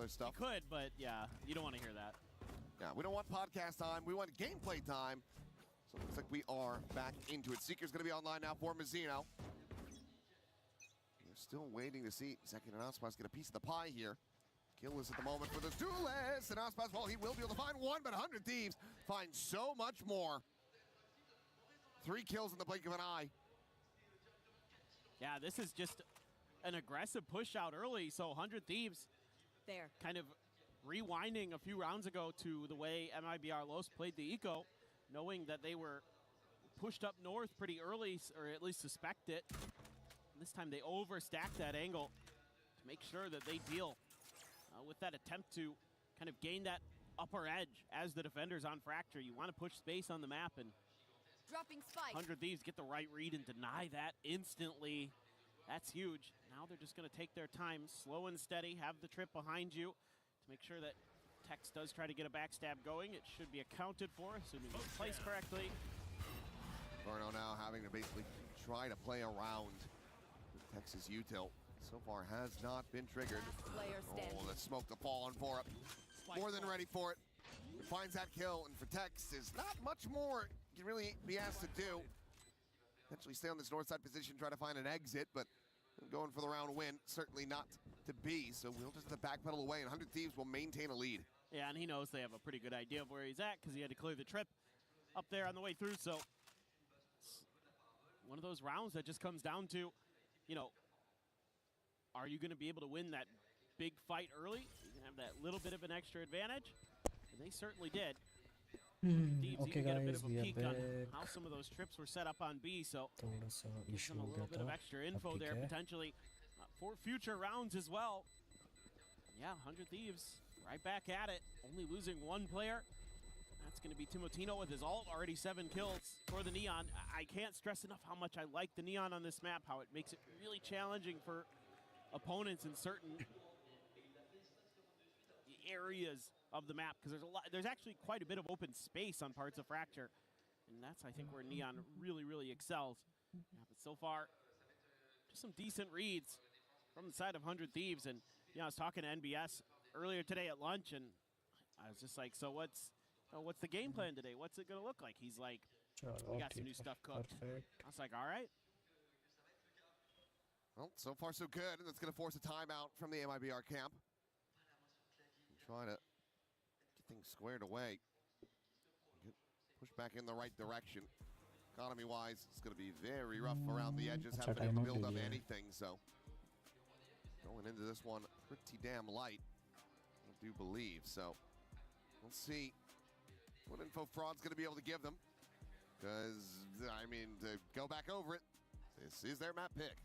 other stuff. You could, but yeah, you don't want to hear that. Yeah, we don't want podcast time. We want gameplay time. So it looks like we are back into it. Seeker's going to be online now for Mizzino. We're still waiting to see Second and Ospas get a piece of the pie here. Kill is at the moment for the duelist. And Ospas, well, he will be able to find one, but 100 Thieves find so much more. 3 kills in the blink of an eye. Yeah, this is just an aggressive push out early. So 100 Thieves there, kind of rewinding a few rounds ago to the way Mibr.Los played the eco, knowing that they were pushed up north pretty early, or at least suspect it. And this time they overstack that angle to make sure that they deal with that attempt to kind of gain that upper edge as the defenders on Fracture. You want to push space on the map, and dropping spike. 100 Thieves get the right read and deny that instantly. That's huge. Now they're just going to take their time, slow and steady, have the trip behind you to make sure that Tex does try to get a backstab going. It should be accounted for, assuming it's placed correctly. Verno now having to basically try to play around with Tex's util. So far has not been triggered. Oh, the smoke to fall on for it. More than ready for it. He finds that kill, and for Tex, there's not much more he can really be asked to do. Potentially stay on this north side position, try to find an exit, but going for the round win, certainly not to be. So we'll just have to backpedal away, and 100 Thieves will maintain a lead. Yeah, and he knows they have a pretty good idea of where he's at because he had to clear the trip up there on the way through. So it's one of those rounds that just comes down to, you know, are you going to be able to win that big fight early? You can have that little bit of an extra advantage, and they certainly did. Thieves Okay, even get a bit guys, of a we are peek on back. how some of those trips were set up on B, so थोड़ा सा gives issue them a हो little गया bit of था extra info अब there ठीक है potentially for future rounds as well. Yeah, 100 Thieves right back at it, only losing 1 player. That's going to be Timotino with his ult, already 7 kills for the Neon. I can't stress enough how much I like the Neon on this map, how it makes it really challenging for opponents in certain areas of the map, because there's actually quite a bit of open space on parts of Fracture, and that's, I think, where Neon really excels. Yeah, but so far, just some decent reads from the side of 100 Thieves. And you know, I was talking to NBS earlier today at lunch, and I was just like, so what's the game plan today? What's it going to look like? He's like, we got some new stuff cooked. Perfect. I was like, all right. Well, so far so good, and that's going to force a timeout from the MIBR camp. Trying to get things squared away. Get pushed back in the right direction. Economy-wise, it's going to be very rough around the edges. Haven't been able to build up anything, so going into this one pretty damn light, I do believe. So we'll see what info Fraud's going to be able to give them. Because, I mean, to go back over it, this is their map pick.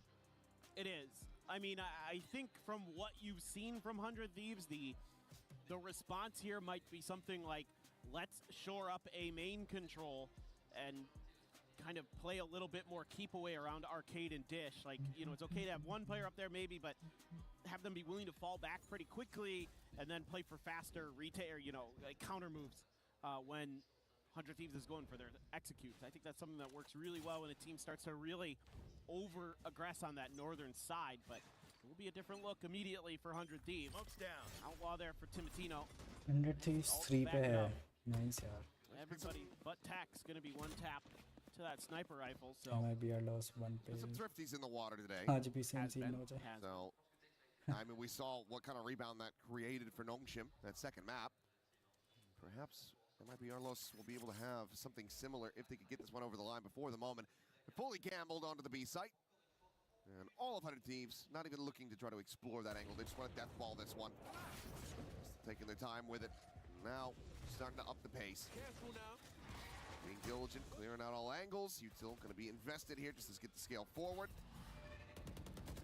It is. I mean, I think from what you've seen from 100 Thieves, the response here might be something like, let's shore up a main control and kind of play a little bit more keep away around arcade and dish. Like, you know, it's okay to have 1 player up there maybe, but have them be willing to fall back pretty quickly and then play for faster retail, you know, like counter moves when 100 Thieves is going for their executes. I think that's something that works really well when a team starts to really over-aggress on that northern side, but it will be a different look immediately for 100 Thieves. Smokes down. Outlaw there for Timotino. 100 Thieves 3 पे है. Nice यार. Everybody but Tex going to be 1 tap to that sniper rifle. So Mibr.Los 1 पे. There's some thrifties in the water today. आज भी same scene हो जाए. So, I mean, we saw what kind of rebound that created for Nongshim, that second map. Perhaps Mibr.Los will be able to have something similar if they could get this one over the line before the moment. They're fully gambled onto the B site. And all of 100 Thieves not even looking to try to explore that angle. They just want to death ball this one. Just taking their time with it. Now, starting to up the pace. Careful now. Being diligent, clearing out all angles. Util going to be invested here just to get the scale forward.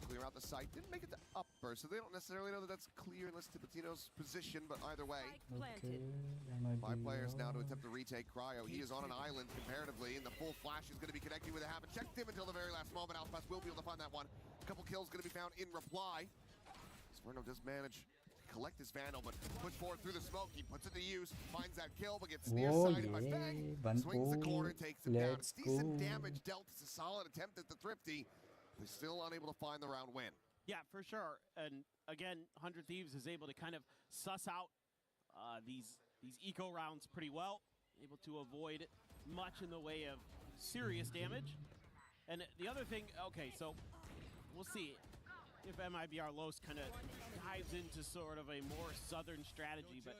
Clear out the site. Didn't make it to upper, so they don't necessarily know that that's clear unless Tipitino's position, but either way. Okay. 5 players now to attempt to retake Cryo. He is on an island comparatively, and the full flash is going to be connecting with a haven't checked him until the very last moment. Alphas will be able to find that one. A couple kills going to be found in reply. Sperno does manage to collect his Vandal, but push forward through the smoke. He puts it to use, finds that kill, but gets nearsighted by Fang. Swings the corner, takes him down. It's decent damage dealt. It's a solid attempt at the Thrifty. They're still unable to find the round win. Yeah, for sure. And again, 100 Thieves is able to kind of suss out these eco rounds pretty well, able to avoid much in the way of serious damage. And the other thing, okay, so we'll see if Mibr.Los kind of dives into sort of a more southern strategy, but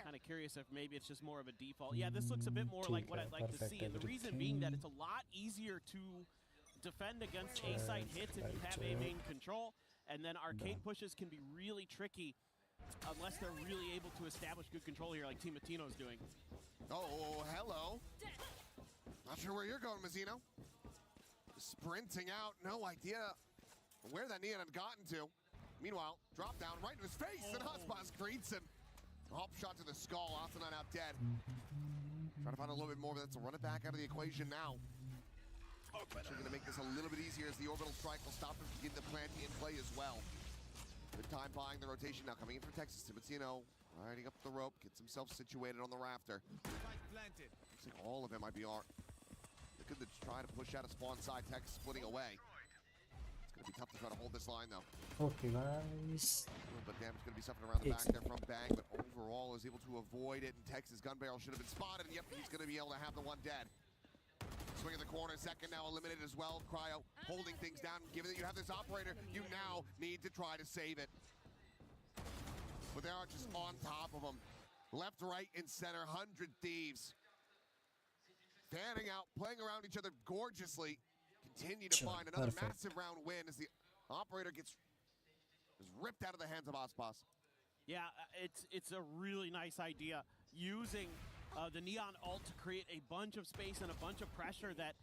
kind of curious if maybe it's just more of a default. Yeah, this looks a bit more like what I'd like to see, and the reason being that it's a lot easier to defend against A-site hits if you have A main control, and then arcade pushes can be really tricky unless they're really able to establish good control here like Team Matino's doing. Oh, hello. Not sure where you're going, Mazzino. Sprinting out, no idea where that Neon had gotten to. Meanwhile, drop down right in his face, and Hotspot greets him. Hop shot to the skull, Asinine out dead. Trying to find a little bit more, but that's a run it back out of the equation now. Actually gonna make this a little bit easier as the orbital strike will stop him from getting the planting in play as well. Good time buying the rotation now, coming in for Texas. Timotino riding up the rope, gets himself situated on the rafter. Looks like all of MIBR looking to try to push out a spawn side. Texas splitting away. It's gonna be tough to try to hold this line though. Okay, guys. But damage going to be suffered around the back there from Bang, but overall is able to avoid it, and Texas gun barrel should have been spotted, and yep, he's going to be able to have the one dead. Swing in the corner, second now eliminated as well. Cryo holding things down, given that you have this operator, you now need to try to save it. But they are just on top of him. Left, right, and center, 100 Thieves. Fanning out, playing around each other gorgeously. Continue to find another massive round win as the operator is ripped out of the hands of Aspas. Yeah, it's a really nice idea. Using the Neon ult to create a bunch of space and a bunch of pressure that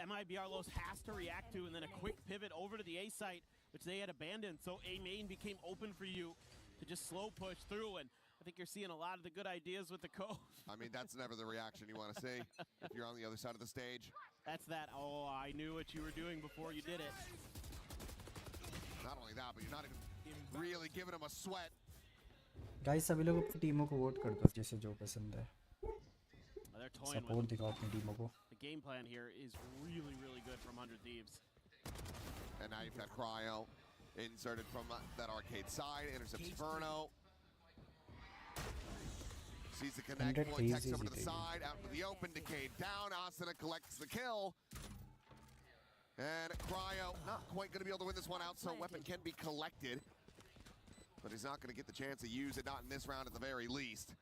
Mibr.Los has to react to, and then a quick pivot over to the A site, which they had abandoned. So A main became open for you to just slow push through, and I think you're seeing a lot of the good ideas with the Cove. I mean, that's never the reaction you want to see if you're on the other side of the stage. That's that, oh, I knew what you were doing before you did it. Not only that, but you're not even really giving him a sweat. Guys, सभी लोग अपनी टीमों को vote कर दो जिसे जो पसंद है. Support दिखाओ अपनी टीमों को. The game plan here is really, really good from 100 Thieves. And now you've got Cryo inserted from that arcade side, intercepts Verno. Sees the connect point, takes over to the side, out into the open, Decade down, Asuna collects the kill. And Cryo not quite going to be able to win this one out, so weapon can be collected. But he's not going to get the chance to use it, not in this round at the very least.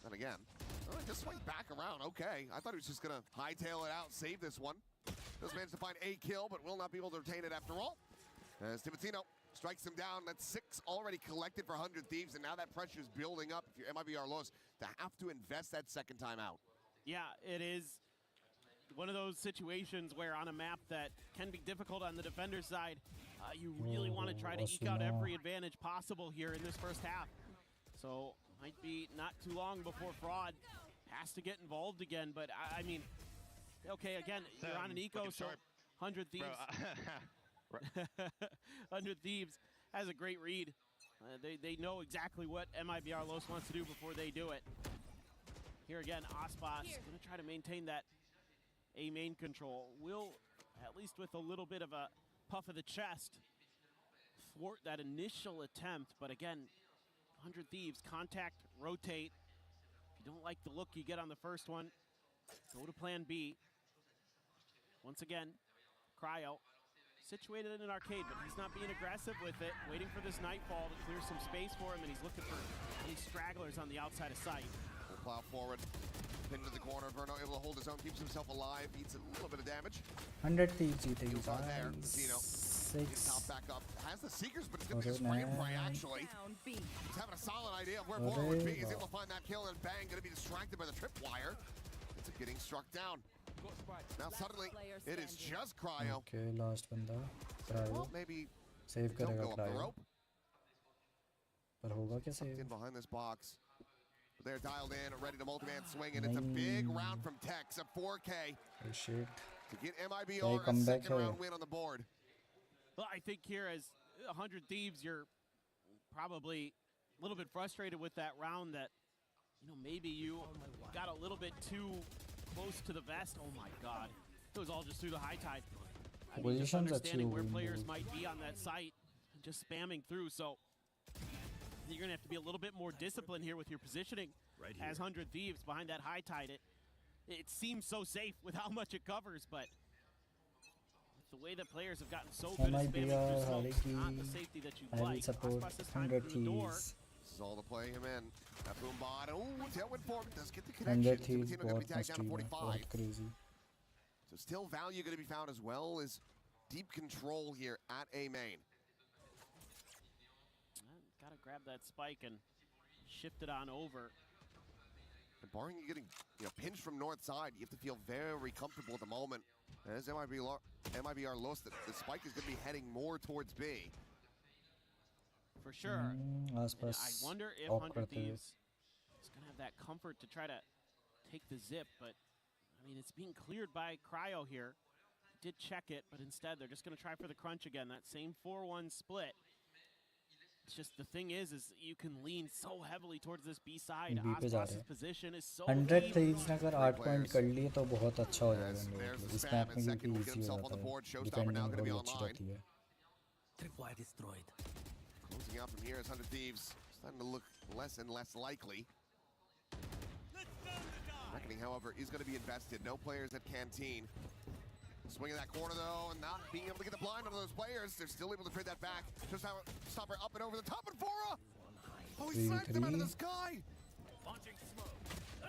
And again, just swing back around, okay. I thought he was just going to hightail it out, save this one. Does manage to find a kill, but will not be able to retain it after all. As Timotino strikes him down, that's 6 already collected for 100 Thieves, and now that pressure is building up if you're Mibr.Los to have to invest that second time out. Yeah, it is one of those situations where on a map that can be difficult on the defender side, you really want to try to eke out every advantage possible here in this first half. So might be not too long before Fraud has to get involved again, but I mean, okay, again, you're on an eco, so 100 Thieves. 100 Thieves has a great read. They know exactly what Mibr.Los wants to do before they do it. Here again, Aspas going to try to maintain that A main control. Will, at least with a little bit of a puff of the chest, thwart that initial attempt. But again, 100 Thieves, contact, rotate. If you don't like the look you get on the first one, go to plan B. Once again, Cryo, situated in an arcade, but he's not being aggressive with it, waiting for this Nightfall to clear some space for him, and he's looking for any stragglers on the outside of sight. We'll plow forward, pinned to the corner. Verno able to hold his own, keeps himself alive, eats a little bit of damage. 100 Thieves जीतेगी. There, Zeno. 6. Top back up. Has the Seekers, but it's going to be a spray and pray, actually. He's having a solid idea of where Border would be. He's able to find that kill, and Bang going to be distracted by the tripwire. It's getting struck down. Now suddenly, it is just Cryo. Okay, last banda. Cryo. Well, maybe save don't करेगा go up the Cryo. rope. पर होगा क्या save? In behind this box. They're dialed in, ready to multi-man swing, and it's a big round from Tex, a 4K. Oh shit. To get Mibr a second round win on the board. Well, I think here as 100 Thieves, you're probably a little bit frustrated with that round that, you know, maybe you got a little bit too close to the vest. Oh my God. It was all just through the high tide. I mean, just Positions understanding अच्छी where हो गई players in might be on that site, just spamming through. So you're gonna have to be a little bit more disciplined here with your positioning. Right as 100 Thieves behind that high tide. It seems so safe with how much it covers, but the way that players have gotten so good at spamming through smoke, not the safety that you'd I will like. support Ospas this time 100 through the door. Thieves. This is all to play him in. That boom bot. Oh, tailwind form does get the 100 connection. Thieves Timotino going to be बहुत tagged down to मस्त है, 45. बहुत crazy. So still value going to be found as well as deep control here at A main. Got to grab that spike and shift it on over. And barring you getting pinched from north side, you have to feel very comfortable at the moment. As Mibr.Los, the spike is going to be heading more towards B. For sure. आसपास I wonder if of 100 करते हुए. Thieves is going to have that comfort to try to take the zip, but I mean, it's being cleared by Cryo here. Did check it, but instead they're just going to try for the crunch again. That same 4-1 split. It's just the thing is you can lean so heavily towards this B side. B पे जा रहे Ospas' हैं. position is so 100 deep. Thieves ने अगर 8 point कर लिए तो बहुत अच्छा हो जाएगा इनके There's लिए. the इस spam मैप and में second will क्योंकि get इजी हो himself on जाता the है. board. Showstopper now defending going to be बड़ी अच्छी online. रहती है. Tripwire destroyed. Closing out from here is 100 Thieves. Starting to look less and less likely. Reckoning, however, is going to be invested. No players at Canteen. Swinging that corner, though, and not being able to get the blind on those players. They're still able to trade that back. Just how Stopper up and over the top, and Vora! Oh, he sniped him out of the sky!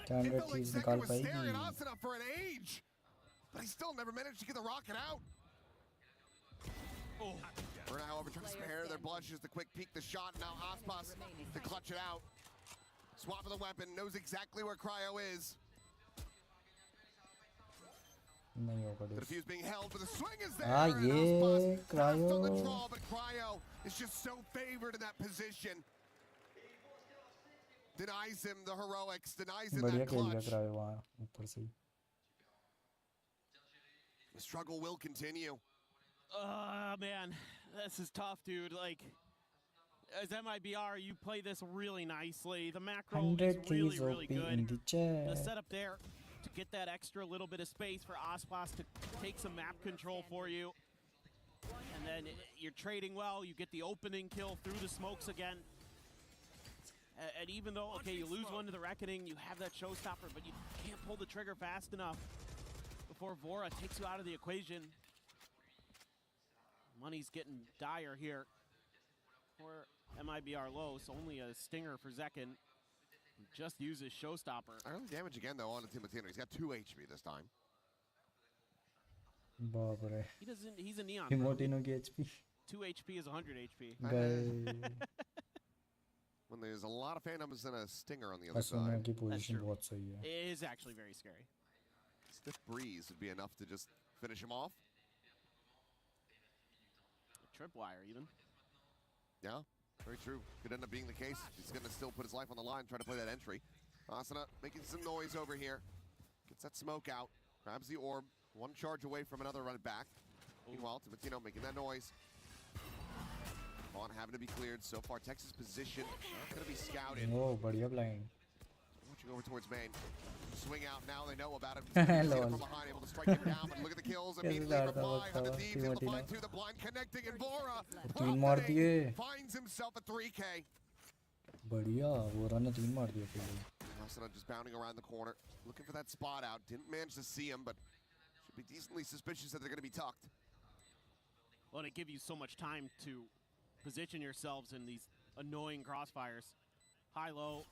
क्या 100 Like Thieves Second निकाल was staring पाएगी? at Asuna for an age, but he still never managed to get the rocket out. Oh. Burna, however, trying to spare their blushes, the quick peek, the shot. Now Aspas to clutch it out. Swap of the weapon, knows exactly where Cryo is. नहीं होगा The this. defuse being held, but the swing is there. Ah, and yeah, Aspas passed on the Cryo. draw, but Cryo is just so favored in that position. Denies him the heroics, denies him बढ़िया that खेल गया clutch. Cryo वहाँ ऊपर से. The struggle will continue. Man, this is tough, dude. Like, as MIBR, you play this really nicely. The macro 100 is really, Thieves really OP in good. the The chat. setup there to get that extra little bit of space for Ospas to take some map control for you. And then you're trading well. You get the opening kill through the smokes again. And even though, okay, you lose one to the Reckoning, you have that showstopper, but you can't pull the trigger fast enough before Vora takes you out of the equation. Money's getting dire here for Mibr.Los. Only a stinger for Zekin. Just uses showstopper. Early damage again, though, on the Timotino. He's got 2 HP this time. बाप रे. He's a neon. Bro. Timotino की HP. 2 HP is 100 HP. गए. When there's a lot of Phantoms and a Stinger on the other असुना side. की position true. बहुत सही है. It is actually very scary. Stiff breeze would be enough to just finish him off. Tripwire even. Yeah, very true. Could end up being the case. He's going to still put his life on the line, try to play that entry. Asuna making some noise over here. Gets that smoke out. Grabs the orb. One charge away from another run it back. Meanwhile, Timotino making that noise. Vaughn having to be cleared. So far, Texas position not going to be scouted. Oh, बढ़िया blind. Watching over towards main. Swing out now, they know about it. From behind, able to strike him down, but look at the kills. Immediately reply. 100 Thieves able to find 2. The blind connecting, and Vora finds himself a 3K. बढ़िया. Vora ने 3 मार दिए पहले. Asuna just bounding around the corner, looking for that spot out. Didn't manage to see him, but should be decently suspicious that they're going to be tucked. Well, they give you so much time to position yourselves in these annoying crossfires. High-low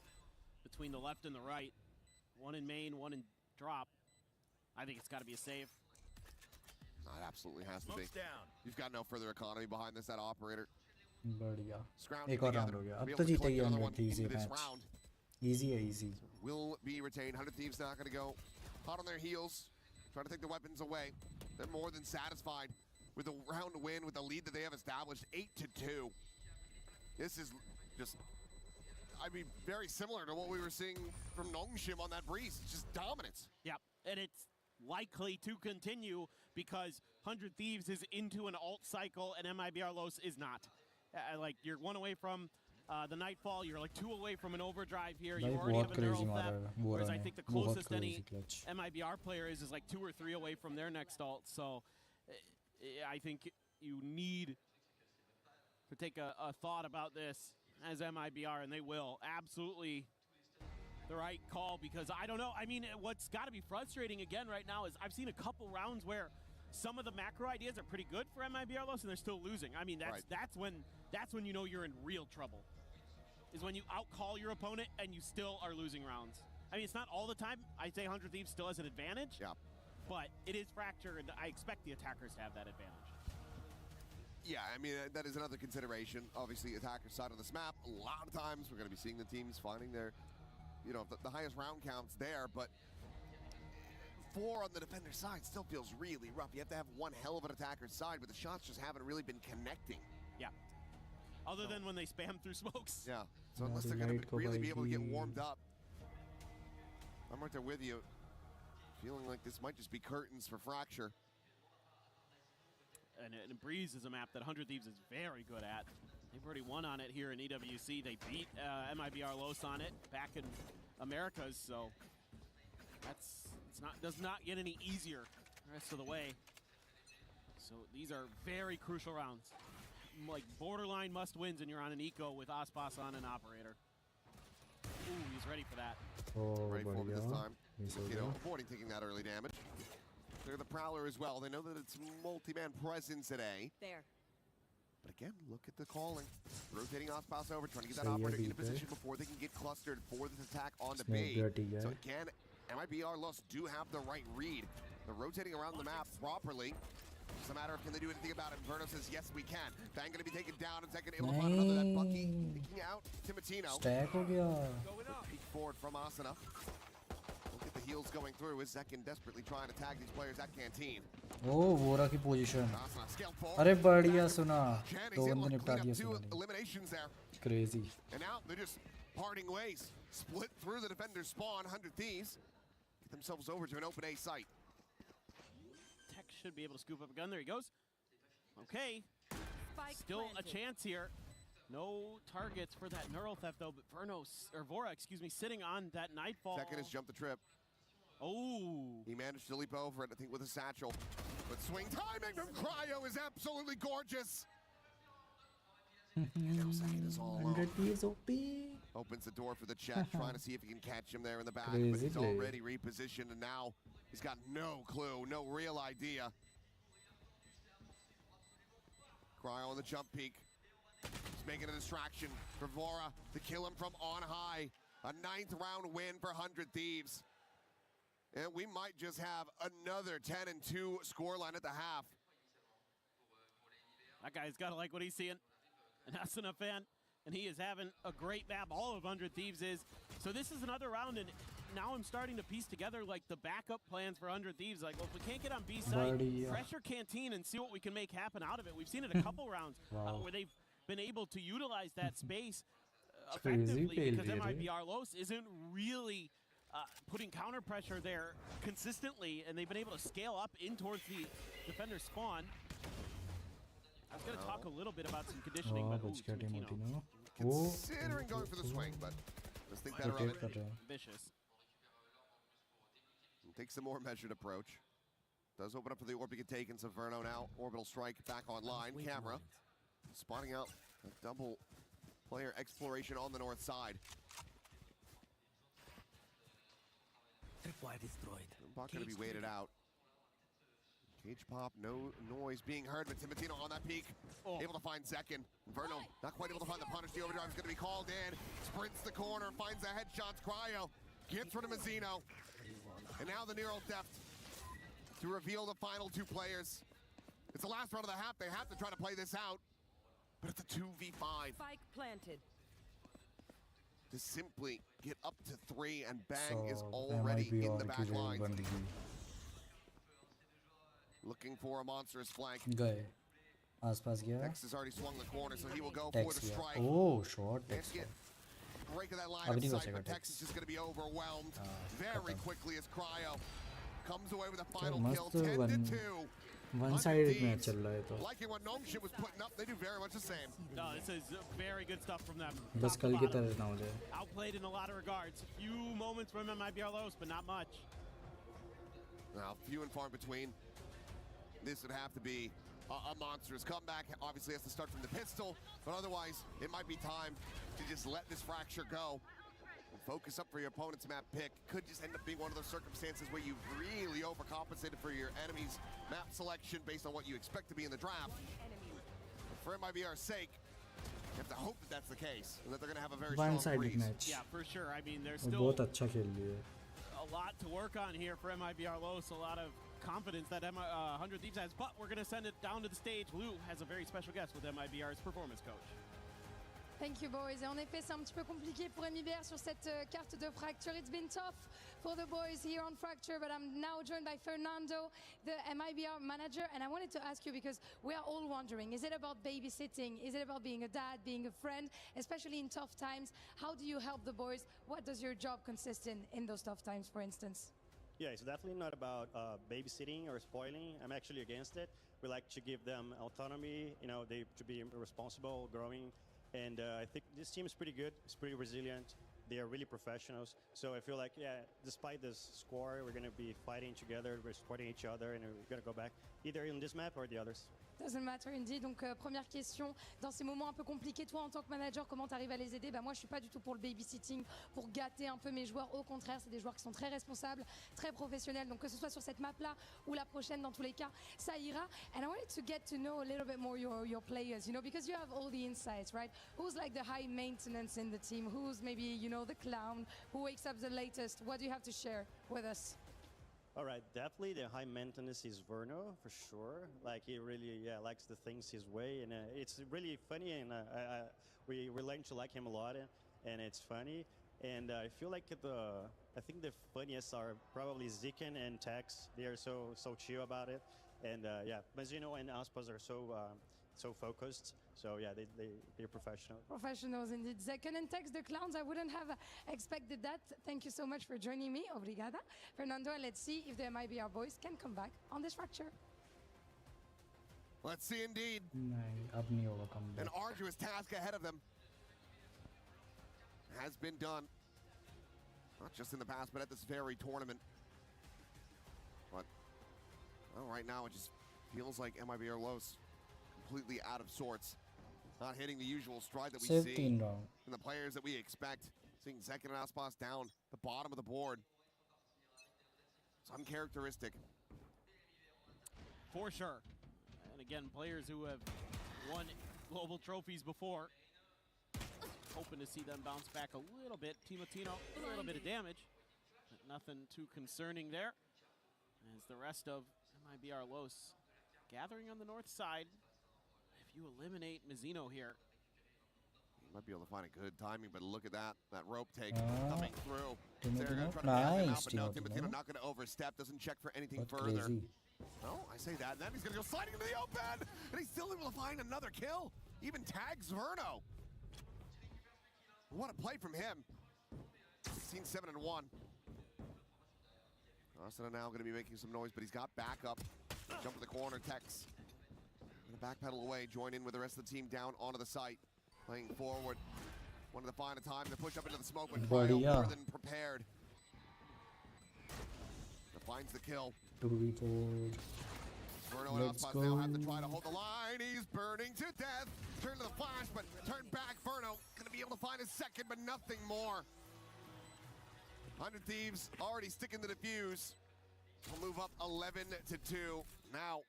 between the left and the right. One in main, one in drop. I think it's got to be a save. It absolutely has to be. Down. You've got no further economy behind this, that operator. बढ़िया. Scrounging एक और together, round हो गया. be अब able तो to जीतेगी collect another 100 one Thieves ये into this match. round. Easy है easy. Will be retained. 100 Thieves not going to go hot on their heels. Trying to take the weapons away. They're more than satisfied with the round win, with the lead that they have established, 8-2. This is just, I mean, very similar to what we were seeing from Nongshim on that breeze. It's just dominance. Yep, and it's likely to continue because 100 Thieves is into an alt cycle and Mibr.Los is not. Like, you're 1 away from the Nightfall, you're like 2 away from an overdrive here. You भाई already have बहुत a crazy neural मारा theft, है whereas Vora I ने. think the बहुत closest crazy any clutch. MIBR player is like 2 or 3 away from their next alt. So I think you need to take a thought about this as MIBR, and they will. Absolutely the right call, because I don't know. I mean, what's got to be frustrating again right now is I've seen a couple rounds where some of the macro ideas are pretty good for Mibr.Los and they're still losing. I mean, that's when you know you're in real trouble. Is when you outcall your opponent and you still are losing rounds. I mean, it's not all the time. I'd say 100 Thieves still has an advantage. Yeah. But it is fracture, and I expect the attackers to have that advantage. Yeah, I mean, that is another consideration. Obviously, attacker side of this map, a lot of times we're going to be seeing the teams finding their, you know, the highest round counts there, but 4 on the defender side still feels really rough. You have to have one hell of an attacker's side, but the shots just haven't really been connecting. Yeah. Other than when they spam through smokes. Yeah. So unless they're going to really be able to get warmed up, I'm right there with you. Feeling like this might just be curtains for fracture. And Breeze is a map that 100 Thieves is very good at. They've already won on it here in EWC. They beat Mibr.Los on it back in Americas, so does not get any easier the rest of the way. So these are very crucial rounds. Like borderline must wins, and you're on an eco with Aspas on an operator. Ooh, he's ready for that. Oh, ready for it this time. You know, avoiding taking that early damage. They're the Prowler as well. They know that it's multi-man presence today. There. But again, look at the calling. Rotating Aspas over, trying to get that operator in a position before they can get clustered for this attack onto B. So again, Mibr.Los do have the right read. They're rotating around the map properly. Just a matter of can they do anything about it. Inverno says, yes, we can. Bang going to be taken down in second. Able to find another. That Bucky picking out Timotino. Stack ho gaya. Peek forward from Asuna. We'll get the heals going through. Is Zekin desperately trying to tag these players at Canteen. Oh, Vora की position. Asuna scaled forward. अरे बढ़िया सुना. He's able to clean up 2 eliminations there. Crazy. And now they're just parting ways. Split through the defender's spawn. 100 Thieves get themselves over to an open A site. Should be able to scoop up a gun. There he goes. Okay. Still a chance here. No targets for that neural theft though, but Vora, excuse me, sitting on that nightfall. Second has jumped the trip. Oh. He managed to leap over it, I think, with a satchel. But swing timing from Cryo is absolutely gorgeous. And now Second is all alone. Opens the door for the Chet, trying to see if he can catch him there in the back. But he's already repositioned, and now he's got no clue, no real idea. Cryo on the jump peak. He's making a distraction for Vora to kill him from on high. A 9th round win for 100 Thieves. And we might just have another 10-2 scoreline at the half. That guy's got to like what he's seeing. An Asuna fan, and he is having a great map. All of 100 Thieves is. So this is another round, and now I'm starting to piece together like the backup plans for 100 Thieves. Like, well, if we can't get on B side, pressure Canteen and see what we can make happen out of it. We've seen it a couple rounds where they've been able to utilize that space effectively because Mibr.Los isn't really putting counter pressure there consistently, and they've been able to scale up in towards the defender spawn. I was going to talk a little bit about some conditioning, but considering going for the swing, but let's think better of it. Vicious. Take some more measured approach. Does open up for the orb to get taken. Severno now. Orbital strike back online. Camera spotting out a double player exploration on the north side. Tripwire destroyed. Bot going to be waited out. Cage pop, no noise being heard, but Timotino on that peak. Able to find Zekin. Inverno not quite able to find the punish. The overdrive is going to be called in. Sprints the corner, finds the headshots. Cryo gets rid of Mazzino. And now the neural theft to reveal the final 2 players. It's the last round of the half. They have to try to play this out. But it's a 2v5. Spike planted. To simply get up to 3, and Bang is already in the back line. Looking for a monstrous flank. Tex has already swung the corner, so he will go for the strike. Oh, short. Tex. Break of that line of sight, but Tex is just going to be overwhelmed very quickly as Cryo comes away with a final kill. 10-2. One-sided match चल रहा है तो. Liking what Gnomeship was putting up, they do very much the same. No, this is very good stuff from them. बस कल की तरह ना हो जाए. Outplayed in a lot of regards. Few moments from Mibr.Los, but not much. Now, few and far in between. This would have to be a monstrous comeback. Obviously has to start from the pistol, but otherwise it might be time to just let this fracture go. And focus up for your opponent's map pick. Could just end up being one of those circumstances where you've really overcompensated for your enemy's map selection based on what you expect to be in the draft. But for MIBR's sake, you have to hope that that's the case, and that they're going to have a very strong One-sided breeze. match. Yeah, for sure. I mean, there's और still बहुत अच्छा खेल लिए. a lot to work on here for Mibr.Los. A lot of confidence that 100 Thieves has, but we're going to send it down to the stage. Lou has a very special guest with MIBR's performance coach. Thank you, boys. Et en effet, c'est un petit peu compliqué pour Mibr sur cette carte de Fracture. It's been tough for the boys here on Fracture, but I'm now joined by Fernando, the MIBR manager, and I wanted to ask you, because we are all wondering, is it about babysitting? Is it about being a dad, being a friend, especially in tough times? How do you help the boys? What does your job consist in those tough times, for instance? Yeah, it's definitely not about babysitting or spoiling. I'm actually against it. We like to give them autonomy, you know, they to be responsible, growing. And I think this team is pretty good. It's pretty resilient. They are really professionals. So I feel like, yeah, despite this score, we're going to be fighting together. We're supporting each other, and we're going to go back either in this map or the others. Doesn't matter indeed. Donc première question, dans ces moments un peu compliqués, toi en tant que manager, comment tu arrives à les aider? Moi je suis pas du tout pour le babysitting, pour gâter un peu mes joueurs. Au contraire, c'est des joueurs qui sont très responsables, très professionnels. Donc que ce soit sur cette map là ou la prochaine, dans tous les cas, ça ira. And I wanted to get to know a little bit more your players, you know, because you have all the insights, right? Who's like the high maintenance in the team? Who's maybe, you know, the clown? Who wakes up the latest? What do you have to share with us? All right, definitely the high maintenance is Verno, for sure. Like, he really likes the things his way, and it's really funny, and we learn to like him a lot, and it's funny. And I feel like I think the funniest are probably Ziken and Tex. They are so chill about it. And yeah, Mazino and Aspas are so focused. So yeah, they're professional. Professionals indeed. Zeken and Tex, the clowns, I wouldn't have expected that. Thank you so much for joining me. Obrigada. Fernando, and let's see if the MIBR boys can come back on this Fracture. Let's see indeed. नहीं, अब नहीं होगा comeback. An arduous task ahead of them has been done. Not just in the past, but at this very tournament. But well, right now it just feels like MIBR.Los completely out of sorts. Not hitting the usual stride that we see. 15 round. And the players that we expect. Seeing Zeken and Aspas down the bottom of the board. It's uncharacteristic. For sure. And again, players who have won global trophies before. Hoping to see them bounce back a little bit. Timotino, a little bit of damage. But nothing too concerning there. As the rest of MIBR.Los gathering on the north side. If you eliminate Mazino here. You might be able to find a good timing, but look at that rope take coming through. Timotino, They're trying to nice, but no, Timotino. Timotino not going to overstep, doesn't check for anything But further. crazy. No, I say that, and then he's going to go sliding into the open, and he's still able to find another kill. Even tags Verno. What a play from him. 16-7-1. Arsenal now going to be making some noise, but he's got backup. Jump to the corner, Tex. Gonna backpedal away, join in with the rest of the team down onto the site. Playing forward. Wanted to find a time to push up into the smoke, but Cryo more than prepared. Finds the kill. 2v4. Verno and Aspas now have to try to hold the line. He's burning to death. Turn to the flash, but turn back. Verno gonna be able to find his second, but nothing more. 100 Thieves already sticking to the fuse. We'll move up 11-2. Now,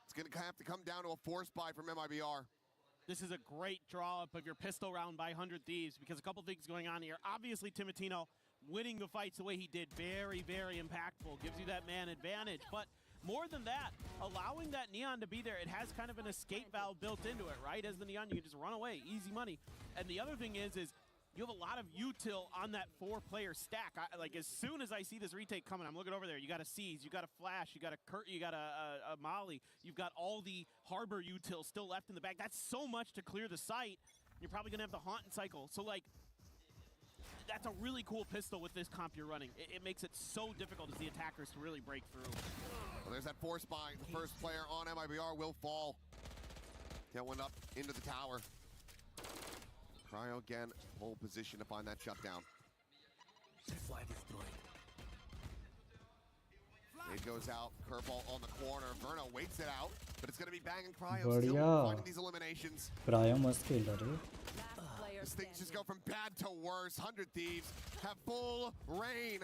it's gonna have to come down to a force buy from MIBR. This is a great draw up of your pistol round by 100 Thieves, because a couple things going on here. Obviously, Timotino winning the fights the way he did, very, very impactful. Gives you that man advantage. But more than that, allowing that Neon to be there, it has kind of an escape valve built into it, right? As the Neon, you can just run away, easy money. And the other thing is you have a lot of util on that 4-player stack. Like, as soon as I see this retake coming, I'm looking over there. You got a Seize, you got a Flash, you got a Kurt, you got a Molly. You've got all the Harbor util still left in the bag. That's so much to clear the site. You're probably going to have the Haunt and Cycle. So, like, that's a really cool pistol with this comp you're running. It makes it so difficult as the attackers to really break through. Well, there's that force buy. The first player on MIBR will fall. Get one up into the tower. Cryo again, pole position to find that shutdown. Supply destroyed. It goes out, curveball on the corner. Verno waits it out, but it's going to be Bang and Cryo still बढ़िया finding these eliminations. Cryo मस्त खेल रहा है These things just go from bad to worse. 100 Thieves have full reign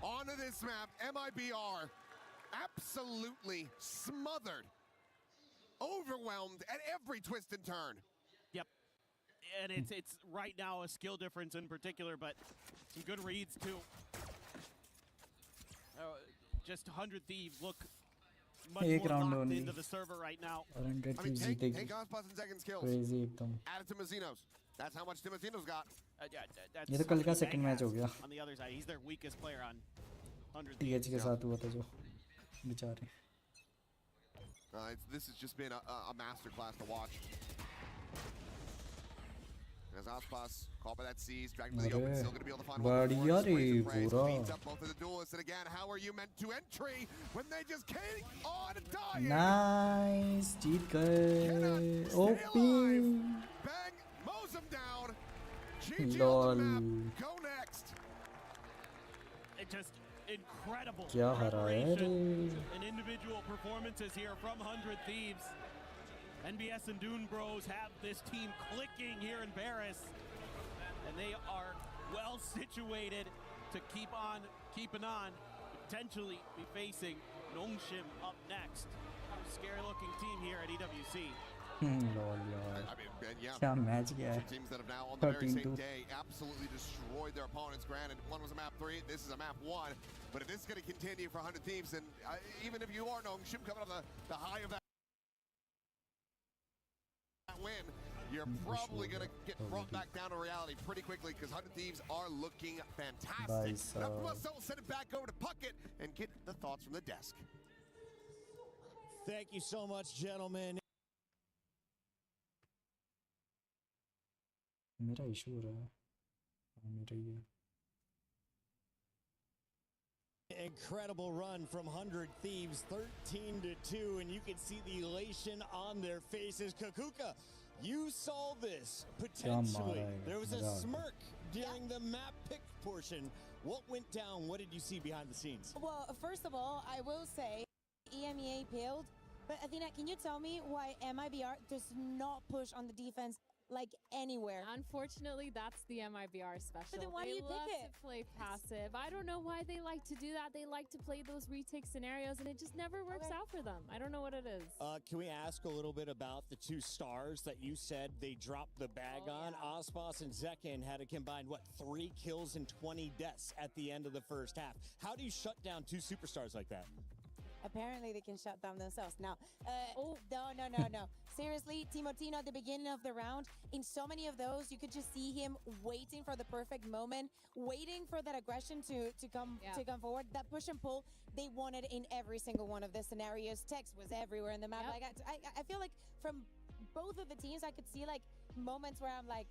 onto this map. MIBR absolutely smothered, overwhelmed at every twist and turn. Yep. And it's right now a skill difference in particular, but some good reads too. Just 100 Thieves look much more locked into the server right now. I mean, take Ospas and second skills. Crazy एकदम. Add it to Mazinos. That's how much Timothy's got. ये तो कल का second match हो गया. On the other side, he's their weakest player on 100 TH के साथ हुआ था जो बेचारे. This has just been a masterclass to watch. As Ospas caught by that seize, dragged to the open, still going to be able to find one more. Beats up both of the duelists, and again, how are you meant to entry when they just came on dying? Nice, जीत गए. OP. Bang, mows him down. GG on the map. Go next. It just incredible क्या हरा है रे? and individual performances here from 100 Thieves. NBS and Dune Bros have this team clicking here in Paris, and they are well situated to keep on keeping on, potentially be facing Nongshim up next. Scary looking team here at EWC. Lol, yaar. I mean, yeah. क्या match गया है? Two teams that have now on the very same day absolutely destroyed their opponents. Granted, one was a map 3, this is a map 1. But if this is going to continue for 100 Thieves, then even if you are Nongshim coming off the high of that win, you're probably going to get brought back down to reality pretty quickly because 100 Thieves are looking fantastic. Now, we'll send it back over to Puckett and get the thoughts from the desk. Thank you so much, gentlemen. मेरा issue हो रहा है. मेरा ही है. Incredible run from 100 Thieves, 13-2, and you can see the elation on their faces. Kakuka, you saw this potentially. There was a smirk during the map pick portion. What went down? What did you see behind the scenes? Well, first of all, I will say EMEA peeled, but Athena, can you tell me why MIBR does not push on the defense like anywhere? Unfortunately, that's the MIBR special. But then why do you pick it? They love to play passive. I don't know why they like to do that. They like to play those retake scenarios, and it just never works out for them. I don't know what it is. Can we ask a little bit about the two stars that you said they dropped the bag on? Yeah. Ospas and Zekin had a combined, 3 kills and 20 deaths at the end of the first half. How do you shut down two superstars like that? Apparently they can shut down themselves. Now, no. Seriously, Timotino at the beginning of the round, in so many of those, you could just see him waiting for the perfect moment, waiting for that aggression to come forward. That push and pull, they wanted in every single one of the scenarios. Text was everywhere in the map. Like I feel like from both of the teams, I could see like moments where I'm like,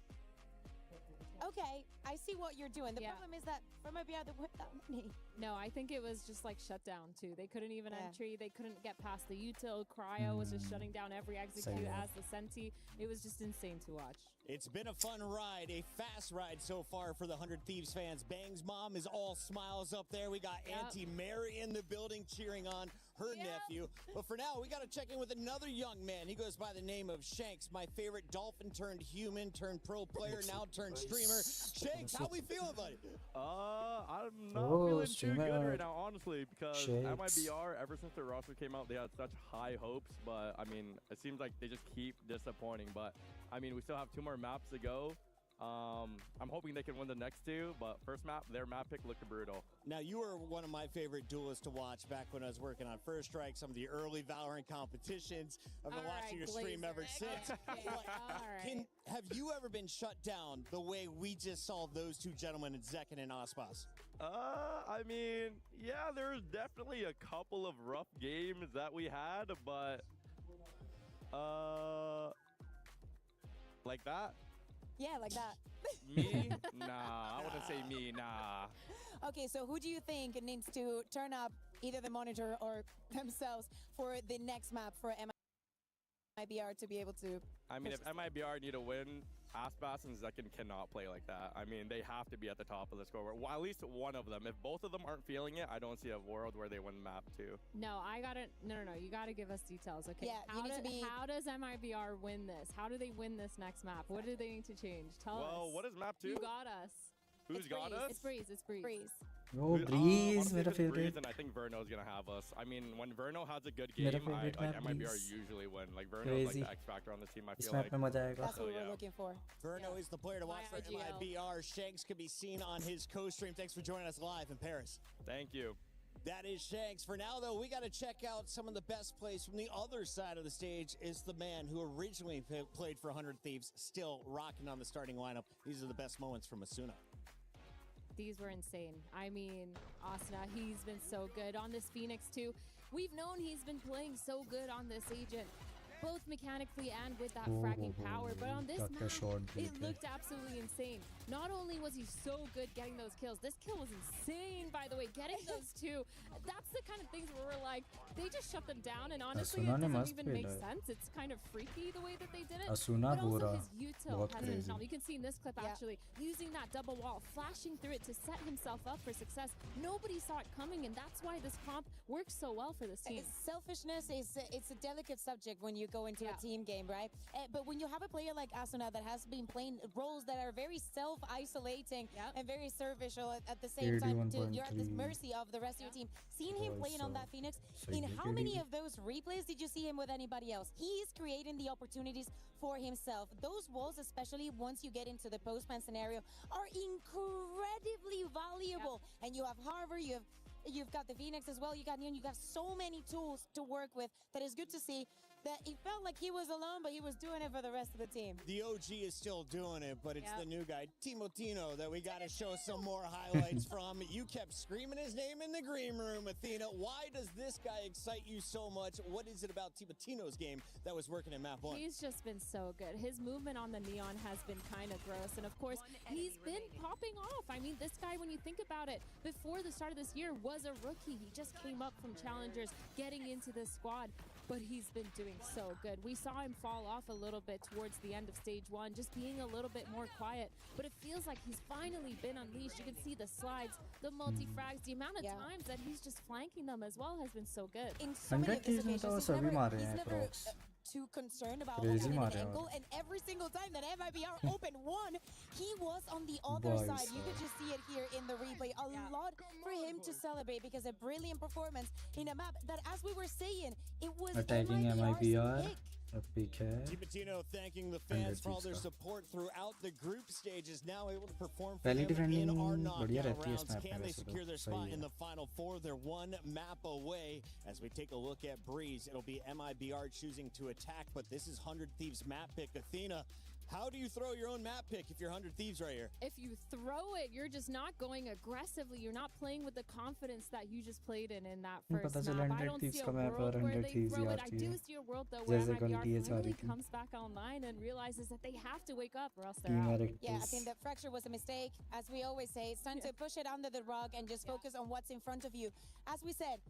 okay, I see what you're doing. The problem is that from MIBR, they weren't that many. No, I think it was just like shut down too. They couldn't even entry. They couldn't get past the util. Cryo was just shutting down every execute as the Senti. It was just insane to watch. It's been a fun ride, a fast ride so far for the 100 Thieves fans. Bang's mom is all smiles up there. We got Auntie Mary in the building cheering on her nephew. But for now, we got to check in with another young man. He goes by the name of Shanks, my favorite dolphin turned human turned pro player, now turned streamer. Shanks, how we feeling, buddy? I'm not feeling too good right now, honestly, because MIBR, ever since their roster came out, they had such high hopes. But, I mean, it seems like they just keep disappointing. But, I mean, we still have 2 more maps to go. I'm hoping they can win the next 2, but first map, their map pick looked brutal. Now, you were one of my favorite duelists to watch back when I was working on First Strike, some of the early Valorant competitions. I've been watching your stream ever since. Have you ever been shut down the way we just saw those 2 gentlemen, Zekin and Ospas? I mean, yeah, there's definitely a couple of rough games that we had, but like that? Yeah, like that. Me? Nah, I wouldn't say me, nah. Okay, so who do you think needs to turn up either the monitor or themselves for the next map for MIBR to be able to... I mean, if MIBR need a win, Aspas and Zekin cannot play like that. I mean, they have to be at the top of the scoreboard. Well, at least one of them. If both of them aren't feeling it, I don't see a world where they win map 2. No, no. You gotta give us details, okay? Yeah, how does MIBR win this? How do they win this next map? What do they need to change? Tell us. Well, what is map 2? You got us. Who's got us? It's Breeze. Oh, Breeze, my favorite. Breeze, and I think Verno's gonna have us. I mean, when Verno has a good game, MIBR usually win. Like Verno's like the X factor on this team. I feel like that's what we're looking for. Verno is the player to watch for MIBR. Shanks could be seen on his co-stream. Thanks for joining us live in Paris. Thank you. That is Shanks. For now, though, we got to check out some of the best plays from the other side of the stage. Is the man who originally played for 100 Thieves, still rocking on the starting lineup. These are the best moments from Asuna. These were insane. I mean, Asuna, he's been so good on this Phoenix too. We've known he's been playing so good on this agent, both mechanically and with that fragging power, but on this map, it looked absolutely insane. Not only was he so good getting those kills, this kill was insane, by the way, getting those two. That's the kind of things where we're like, they just shut them down, and honestly, it doesn't even make sense. It's kind of freaky the way that they did it. But also his util has been phenomenal. You can see in this clip, actually, using that double wall, flashing through it to set himself up for success. Nobody saw it coming, and that's why this comp works so well for this team. Selfishness it's a delicate subject when you go into a team game, right? But when you have a player like Asuna that has been playing roles that are very self-isolating and very servicial at the same time, you're at the mercy of the rest of your team. Seeing him playing on that Phoenix, in how many of those replays did you see him with anybody else? He's creating the opportunities for himself. Those walls, especially once you get into the postman scenario, are incredibly valuable. And you have Harvard, you've got the Phoenix as well, you got Neon, you got so many tools to work with that is good to see. That it felt like he was alone, but he was doing it for the rest of the team. The OG is still doing it, but it's the new guy, Timotino, that we got to show some more highlights from. You kept screaming his name in the green room, Athena. Why does this guy excite you so much? What is it about Timotino's game that was working in map 1? He's just been so good. His movement on the Neon has been kind of gross, and of course, he's been popping off. I mean, this guy, when you think about it, before the start of this year, was a rookie. He just came up from Challengers, getting into this squad, but he's been doing so good. We saw him fall off a little bit towards the end of stage 1, just being a little bit more quiet, but it feels like he's finally been unleashed. You can see the slides, the multi-frags, the amount of times that he's just flanking them as well has been so good. In so many of these occasions, he's never too concerned about holding an angle, and every single time that MIBR opened one, he was on the other side. You could just see it here in the replay. A lot for him to celebrate, because a brilliant performance in a map that, as we were saying, it was attacking MIBR. Timotino thanking the fans for all their support throughout the group stages. Now able to perform for them in our knockout rounds. Can they secure their spot in the Final Four? They're one map away. As we take a look at Breeze, it'll be MIBR choosing to attack, but this is 100 Thieves map pick. Athena, how do you throw your own map pick if you're 100 Thieves right here? If you throw it, you're just not going aggressively. You're not playing with the confidence that you just played in that first map. I don't see a world where they throw it. I do see a world, though, where MIBR really comes back online and realizes that they have to wake up or else they're out. Yeah, I think that fracture was a mistake. As we always say, it's time to push it under the rug and just focus on what's in front of you. As we said,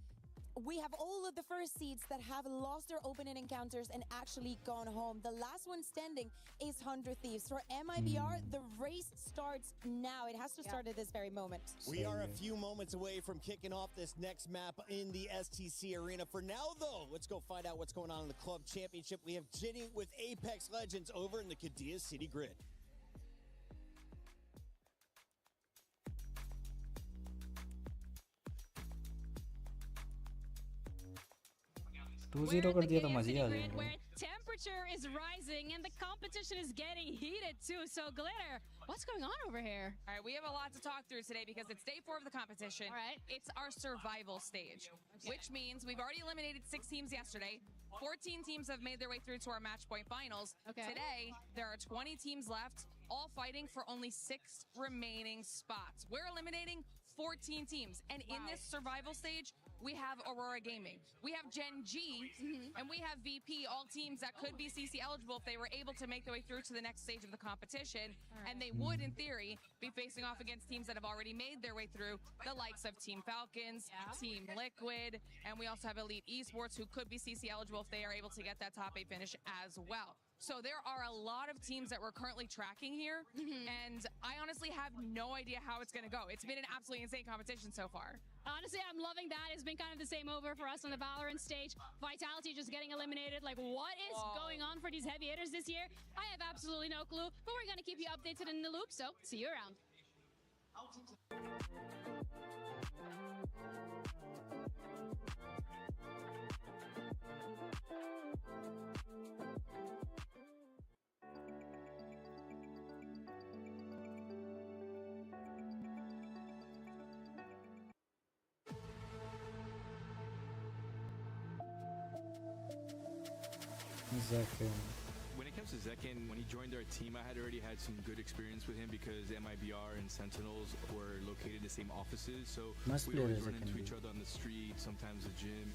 we have all of the first seeds that have lost their opening encounters and actually gone home. The last one standing is 100 Thieves. For MIBR, the race starts now. It has to start at this very moment. We are a few moments away from kicking off this next map in the STC arena. For now, though, let's go find out what's going on in the club championship. We have Ginny with Apex Legends over in the Qiddiya City Grid. 2-0 कर दिया तो मजे आ जाएंगे. Where temperature is rising and the competition is getting heated too. So Glitter, what's going on over here? All right, we have a lot to talk through today because it's day 4 of the competition. All right. It's our survival stage, which means we've already eliminated 6 teams yesterday. 14 teams have made their way through to our match point finals. Today, there are 20 teams left, all fighting for only 6 remaining spots. We're eliminating 14 teams. And in this survival stage, we have Aurora Gaming, we have Gen G, and we have VP, all teams that could be CC eligible if they were able to make their way through to the next stage of the competition. And they would, in theory, be facing off against teams that have already made their way through, the likes of Team Falcons, Team Liquid, and we also have Elite Esports, who could be CC eligible if they are able to get that top 8 finish as well. So there are a lot of teams that we're currently tracking here, and I honestly have no idea how it's going to go. It's been an absolutely insane competition so far. Honestly, I'm loving that. It's been kind of the same over for us on the Valorant stage. Vitality just getting eliminated. Like, what is going on for these heavy hitters this year? I have absolutely no clue, but we're going to keep you updated in the loop, so see you around. When it comes to Zekin, when he joined our team, I had already had some good experience with him because MIBR and Sentinels were located in the same offices, so we always run into each other on the street, sometimes the gym.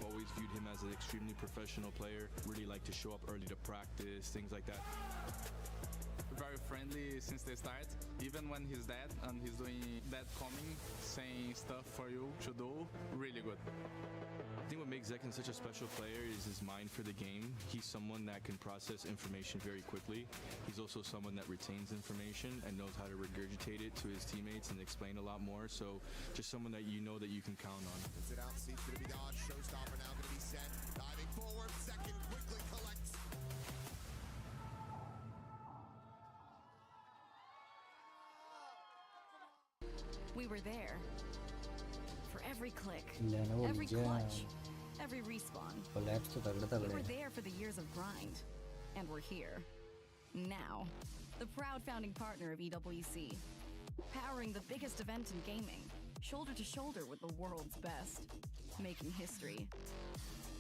Always viewed him as an extremely professional player, really liked to show up early to practice, things like that. Very friendly since the start, even when he's dead and he's doing dead coming, saying stuff for you to do, really good. I think what makes Zekin such a special player is his mind for the game. He's someone that can process information very quickly. He's also someone that retains information and knows how to regurgitate it to his teammates and explain a lot more, so just someone that you know that you can count on. Puts it out, seems to be dodged, showstopper now going to be set, diving forward, second quickly collects. We were there. For every click, Lenovo every liya. clutch, every respawn. Collapse तो तगड़े We तगड़े were हैं. there for the years of grind. And we're here. Now. The proud founding partner of EWC. Powering the biggest event in gaming. Shoulder to shoulder with the world's best. Making history.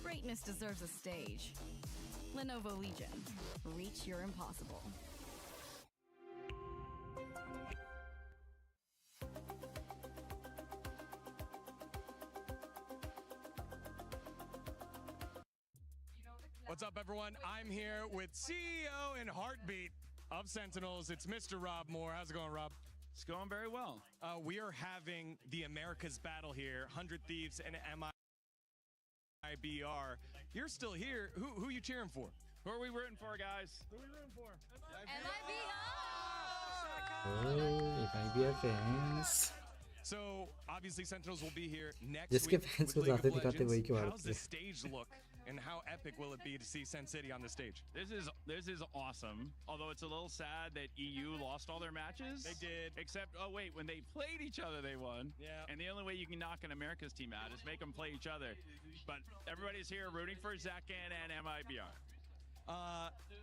Greatness deserves a stage. Lenovo Legion. Reach your impossible. What's up, everyone? I'm here with CEO and heartbeat of Sentinels. It's Mr. Rob Moore. How's it going, Rob? It's going very well. We are having the America's battle here, 100 Thieves and MIBR. You're still here. Who are you cheering for? Who are we rooting for, guys? Who are we rooting for? MIBR fans. So, obviously, Sentinels will be here next जिसके week fans with को League of जाते दिखाते वही Legends. क्यों How's the stage look, and how epic will it be to see Sen City on the stage? This is awesome. Although it's a little sad that EU lost all their matches. They did. Except, oh wait, when they played each other, they won. Yeah. And the only way you can knock an America's team out is make them play each other. But everybody's here rooting for Zekin and MIBR.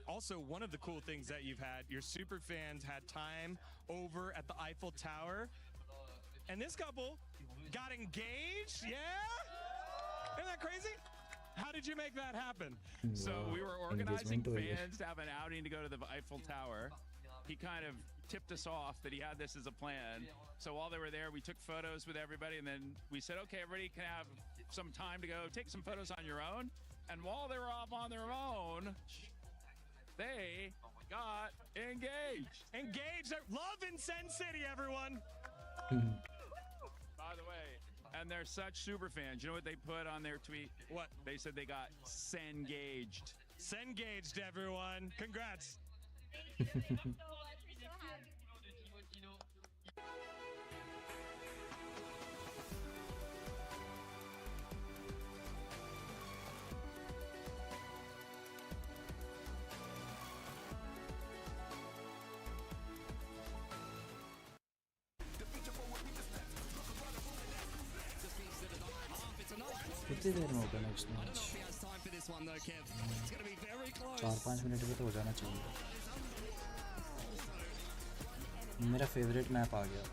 Also, one of the cool things that you've had, your super fans had time over at the Eiffel Tower, and this couple got engaged. Yeah? Isn't that crazy? How did you make that happen? So we were organizing Engagement हुई है. fans to have an outing to go to the Eiffel Tower. He kind of tipped us off that he had this as a plan. So while they were there, we took photos with everybody, and then we said, okay, everybody can have some time to go take some photos on your own. And while they were off on their own, they got engaged. Engaged. Love in Sen City, everyone. By the way, and they're such super fans. You know what they put on their tweet? What? They said they got Sengaged. Sengaged, everyone. Congrats. कितनी देर में होगा next match? 4-5 minute में तो हो जाना चाहिए. मेरा favourite map आ गया.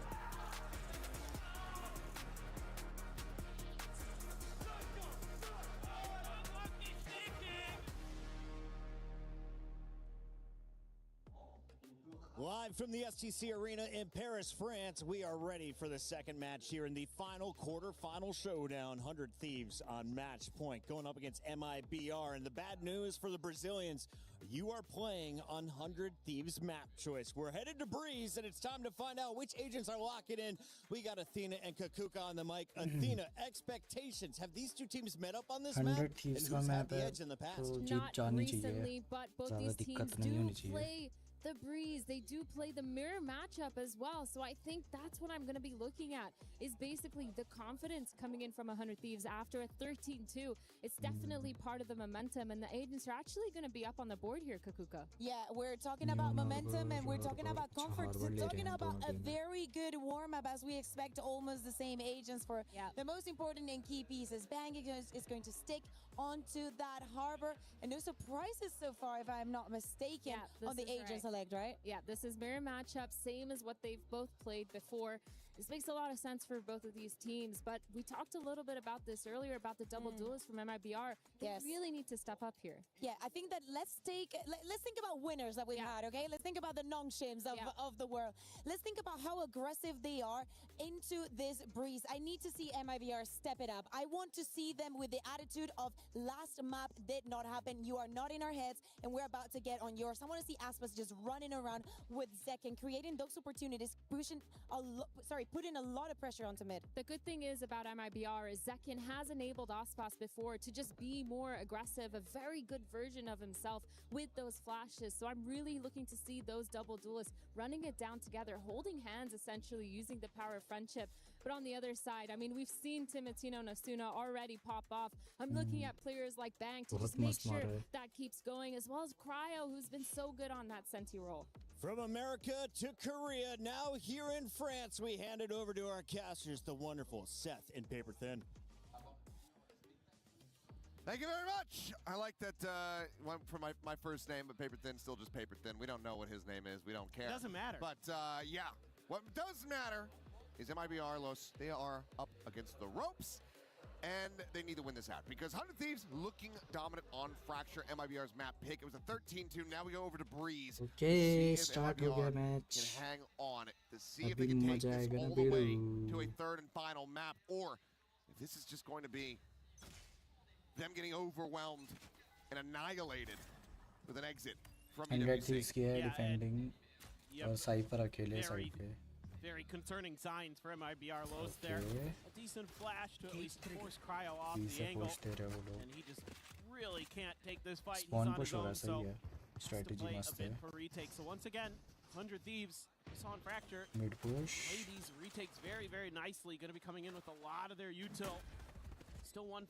Live from the STC Arena in Paris, France, we are ready for the second match here in the final quarterfinal showdown. 100 Thieves on match point going up against MIBR. And the bad news for the Brazilians, you are playing on 100 Thieves map choice. We're headed to Breeze, and it's time to find out which agents are locking in. We got Athena and Kakuka on the mic. Athena, expectations. Have these two teams met up on this map? 100 Thieves and who's का had map the है edge in the past? तो जीत Not जानी recently, चाहिए but both ज़्यादा these दिक्कत teams नहीं do होनी चाहिए play the Breeze. They do play the mirror matchup as well. So I think that's what I'm going to be looking at, is basically the confidence coming in from 100 Thieves after a 13-2. It's definitely part of the momentum, and the agents are actually going to be up on the board here, Kakuka. Yeah, we're talking about momentum and we're talking about comfort. We're talking about a very good warm-up as we expect almost the same agents for the most important and key pieces. Bang is going to stick onto that harbor, and no surprises so far, if I'm not mistaken, on the agent select, right? Yeah, this is mirror matchup, same as what they've both played before. This makes a lot of sense for both of these teams, but we talked a little bit about this earlier about the double duelists from MIBR. They really need to step up here. Yeah, I think that let's think about winners that we've had, okay? Let's think about the non-shims of the world. Let's think about how aggressive they are into this Breeze. I need to see MIBR step it up. I want to see them with the attitude of last map did not happen. You are not in our heads, and we're about to get on yours. I want to see Aspas just running around with Zek and creating those opportunities, putting a lot of pressure onto mid. The good thing is about MIBR is Zekin has enabled Aspas before to just be more aggressive, a very good version of himself with those flashes. So I'm really looking to see those double duelists running it down together, holding hands, essentially using the power of friendship. But on the other side, I mean, we've seen Timotino Nasuna already pop off. I'm looking at players like Bang to just make sure that keeps going, as well as Cryo, who's been so good on that Senti role. From America to Korea, now here in France, we hand it over to our casters, the wonderful Seth in Paper Thin. Thank you very much. I like that one for my first name, but Paper Thin, still just Paper Thin. We don't know what his name is. We don't care. It doesn't matter. But yeah, what does matter is Mibr.Los. They are up against the ropes, and they need to win this out because 100 Thieves looking dominant on Fracture. MIBR's map pick. It was a 13-2. Now we go over to Breeze. Okay, start हो गया match. Can hang on to see if they can take this all the way to a third and final map, or if this is just going to be them getting overwhelmed and annihilated with an exit from 100 Thieves की है defending और Cypher अकेले side पे. Very concerning signs for MIBR.Los there. A decent flash to at least force Cryo off the angle. And he just really can't take this fight. He's on his own, so has to play a bit for retake. So once again, 100 Thieves, we saw in Fracture. Mid push. Play these retakes very, very nicely. Going to be coming in with a lot of their util. Still one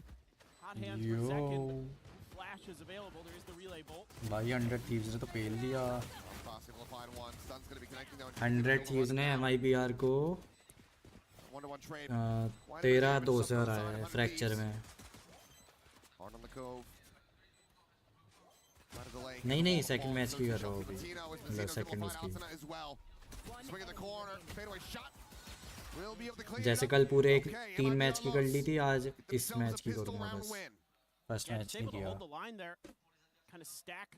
hot hands per second. Flash is available. There is the relay bolt. भाई 100 Thieves ने तो पेल दिया. 100 Thieves ने MIBR को 13-2 से हराया है fracture में. नहीं सेकंड मैच की कर रहा हूँ अभी. मतलब सेकंड मैच की. जैसे कल पूरे 3 मैच की कर ली थी, आज इस मैच की करूँगा बस. फर्स्ट मैच नहीं किया. Kind of stack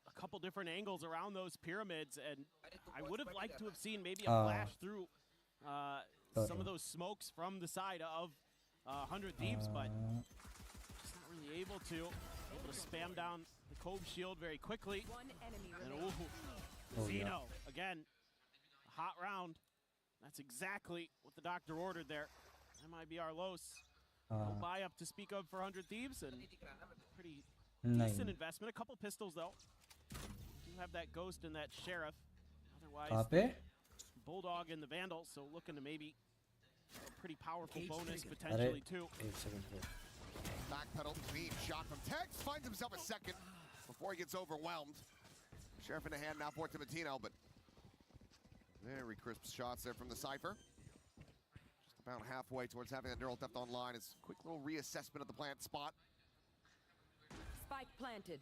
a couple different angles around those pyramids, and I would have liked to have seen maybe a flash through some of those smokes from the side of 100 Thieves, but just not really able to spam down the Cove shield very quickly. And Zeno again, a hot round. That's exactly what the doctor ordered there. MIBR.Los. No buy up to speak of for 100 Thieves, and pretty decent investment. A couple pistols though. You have that Ghost and that Sheriff. Otherwise, Bulldog and the Vandal, so looking to maybe a pretty powerful bonus potentially too. Backpedal, clean shot from Tex, finds himself a second before he gets overwhelmed. Sheriff in the hand now for Timotino, but very crisp shots there from the Cypher. Just about halfway towards having that neural theft online. It's a quick little reassessment of the plant spot. Spike planted.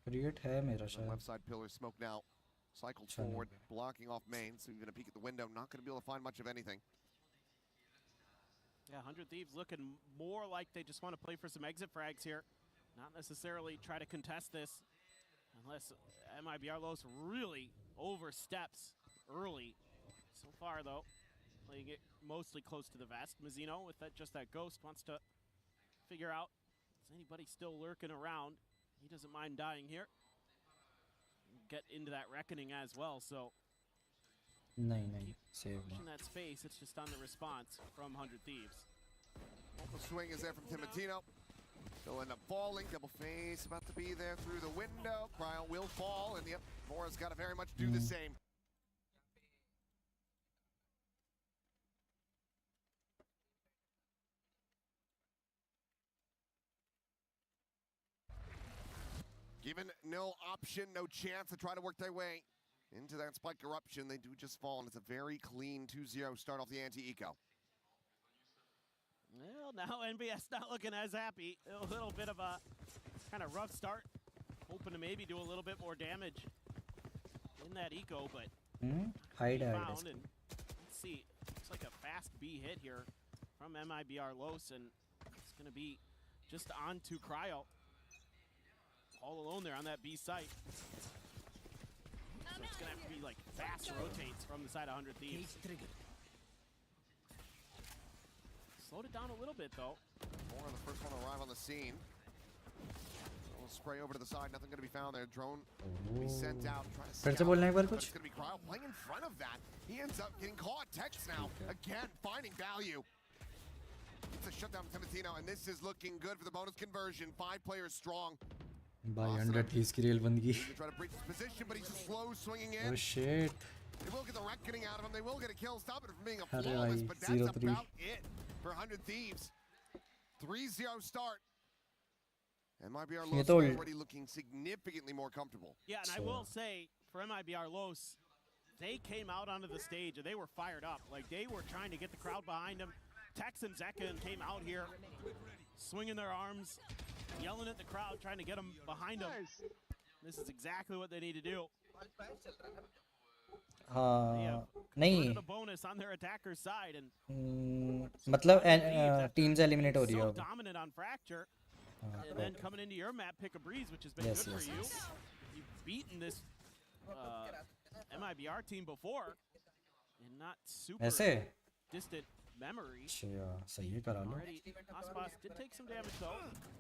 Create है मेरा शायद. Left side pillar smoke now. Cycled forward, blocking off main, so you're going to peek at the window. Not going to be able to find much of anything. Yeah, 100 Thieves looking more like they just want to play for some exit frags here. Not necessarily try to contest this. Unless Mibr.Los really oversteps early. So far, though, playing it mostly close to the vest. Mizzino, with that just that ghost, wants to figure out, is anybody still lurking around? He doesn't mind dying here. Get into that reckoning as well, so. नहीं save In that space, it's just on the response from 100 Thieves. The swing is there from Timotino. They'll end up falling. Double face about to be there through the window. Cryo will fall, and yep, Vora's got to very much do the same. Given no option, no chance to try to work their way into that spike eruption, they do just fall, and it's a very clean 2-0 start off the anti-eco. Well, now NBS not looking as happy. A little bit of a kind of rough start. Hoping to maybe do a little bit more damage in that eco, but hide found. And let's see, looks like a fast B hit here from Mibr.Los, and it's going to be just on to Cryo. All alone there on that B site. So it's going to have to be like fast rotates from the side of 100 Thieves. Slowed it down a little bit, though. Vora, the first one to arrive on the scene. We'll spray over to the side. Nothing going to be found there. Drone will be sent out. Trying to scout, but it's going to be Cryo playing in front of that. He ends up getting caught. Tex now, again, finding value. It's a shutdown from Timotino, and this is looking good for the bonus conversion. 5 players strong. By 100 Thieves की rail बंद की. Try to breach his position, but he's just slow swinging in. Oh shit. They will get the reckoning out of him. They will get a kill. Stop it from being a flawless, but that's about it for 100 Thieves. 3-0 start. And Mibr.Los already looking significantly more comfortable. Yeah, and I will say, for Mibr.Los, they came out onto the stage and they were fired up. Like, they were trying to get the crowd behind them. Tex and Zekan came out here, swinging their arms, yelling at the crowd, trying to get them behind them. This is exactly what they need to do. नहीं a bonus on their attacker's side, and मतलब teams eliminate हो रही so है dominant on Fracture, and then coming into your map, pick a breeze, which has been good for you. You've beaten this Mibr team before in not super distant memory. सही है करा लो. Aspas did take some damage though.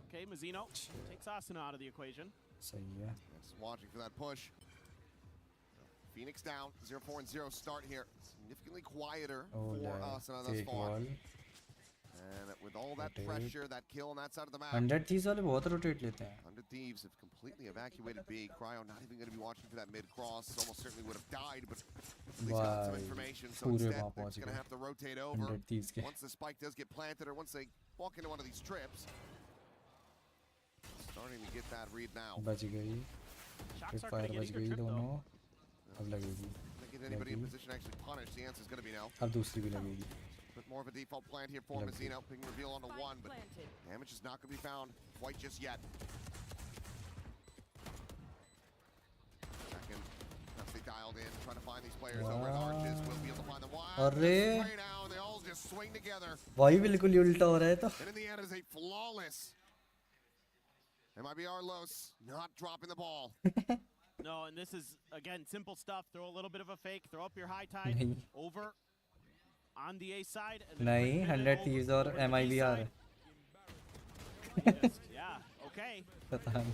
Okay, Mizzino takes Asuna out of the equation. सही है. Just watching for that push. Phoenix down, 0-4-0 start here. Significantly quieter for Asuna thus far. And with all that pressure, that kill on that side of the map. 100 Thieves वाले बहुत rotate लेते हैं. 100 Thieves have completely evacuated B. Cryo not even going to be watching for that mid-cross. Almost certainly would have died, but at least got some information. So instead, they're just going to have to rotate over. Once the spike does get planted, or once they walk into one of these trips. Starting to get that read now. बच गई. Fire बच गई दोनों. अब लगेगी. Get anybody in position to actually punish? The answer is going to be no. अब दूसरी भी लगेगी. Bit more of a default plant here for Mizzino. Big reveal on the 1, but damage is not going to be found quite just yet. Second, once they dialed in, trying to find these players over at Arches. Will be able to find them. Wow, right now, and they all just swing together. वही बिल्कुल उल्टा हो रहा है तो. And in the end, it is a flawless. Mibr.Los not dropping the ball. No, and this is, again, simple stuff. Throw a little bit of a fake. Throw up your high tide over on the A side. And नहीं, 100 Thieves और MIBR. Yeah, okay. पता नहीं.